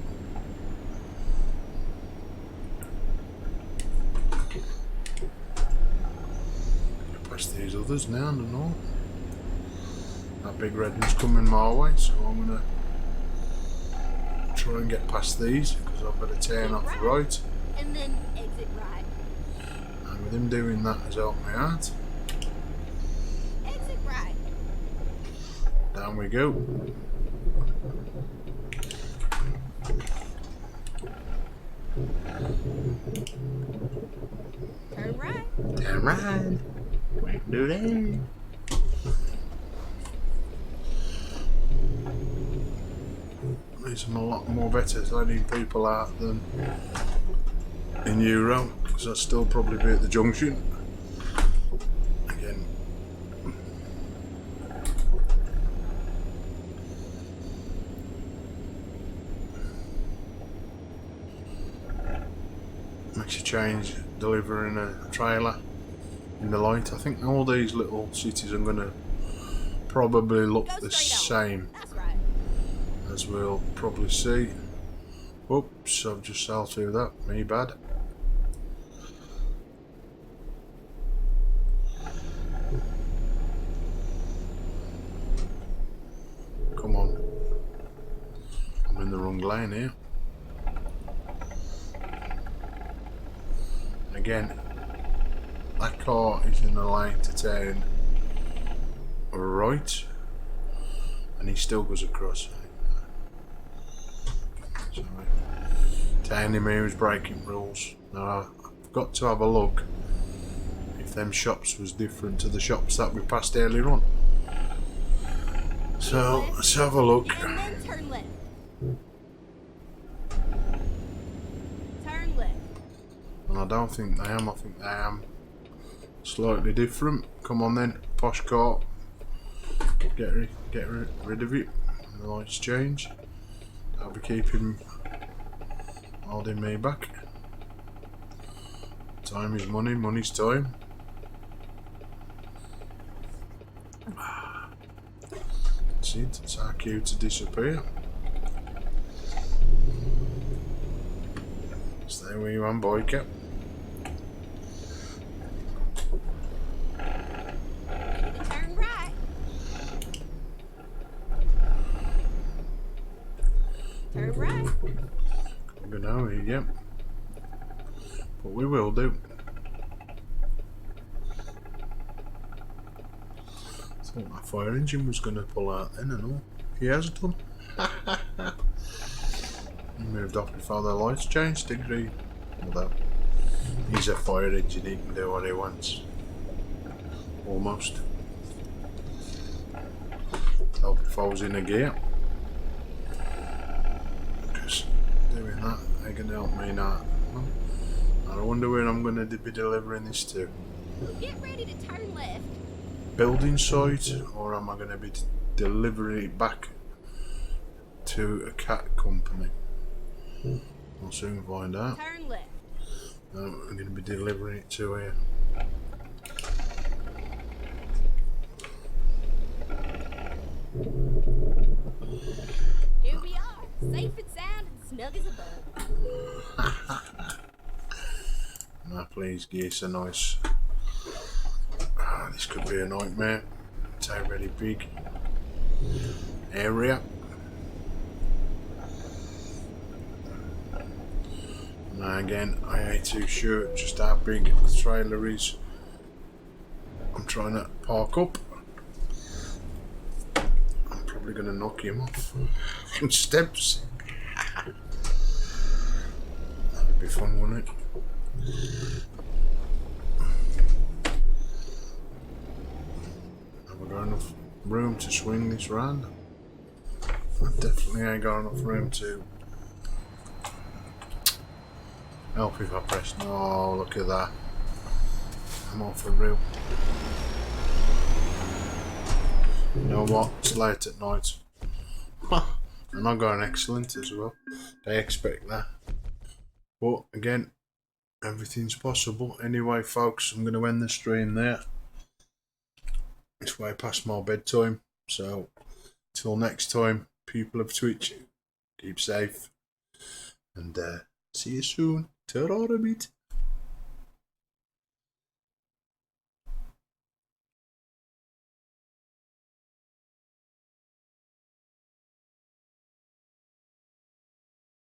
Past these others now and all. That big red one's coming my way, so I'm gonna try and get past these because I've got to turn off right. And then exit right. And with him doing that has helped me out. Exit right. Down we go. Turn right. Turn right. We can do that. These are a lot more better at letting people out than in Euro, because I'd still probably be at the junction. Again. Makes a change delivering a trailer in the light. I think all these little cities are going to probably look Go the straight on. same, That's right. as we'll probably see. Oops, I've just sailed through that. Me bad. Come on. I'm in the wrong lane here. Again, that car is in the lane to turn right, and he still goes across. Sorry. Telling him he was breaking rules. Now I've got to have a look if them shops was different to the shops that we passed earlier on. So let's have a look. And then turn left. Turn left. And I don't think they am. I think they am slightly different. Come on then, posh car. Get rid of it. The lights change. I'll be keeping holding me back. Time is money, money's time. That's it. It's our cue to disappear. Stay where you are, boy, Cap. Turn right. Turn right. Good now, here you go. But we will do. Thought my fire engine was going to pull out then and all. He has done. He moved off before the lights changed, did he? Although he's a fire engine, he can do what he wants. Almost. Help if I was in a gear. Because doing that, they can help me now. I wonder where I'm going to be delivering this to. Get ready to turn left. Building site, or am I going to be delivering it back to a cat company? We'll soon find out. Turn left. No, I'm going to be delivering it to here. Here we are, safe and sound and snug as a bug. Now please give us a nice... this could be a nightmare. It's a really big area. Now again, I ain't too sure just how big the trailer is. I'm trying to park up. I'm probably going to knock him off some steps. That'd be fun, wouldn't it? Have I got enough room to swing this round? I definitely ain't got enough room to help if I press. No, look at that. I'm off for real. You know what? It's late at night. And I'm going excellent as well. They expect that. But again, everything's possible. Anyway, folks, I'm going to end the stream there. It's way past my bedtime. So, till next time, people of Twitch, keep safe, and see you soon. Ta-ra a bit.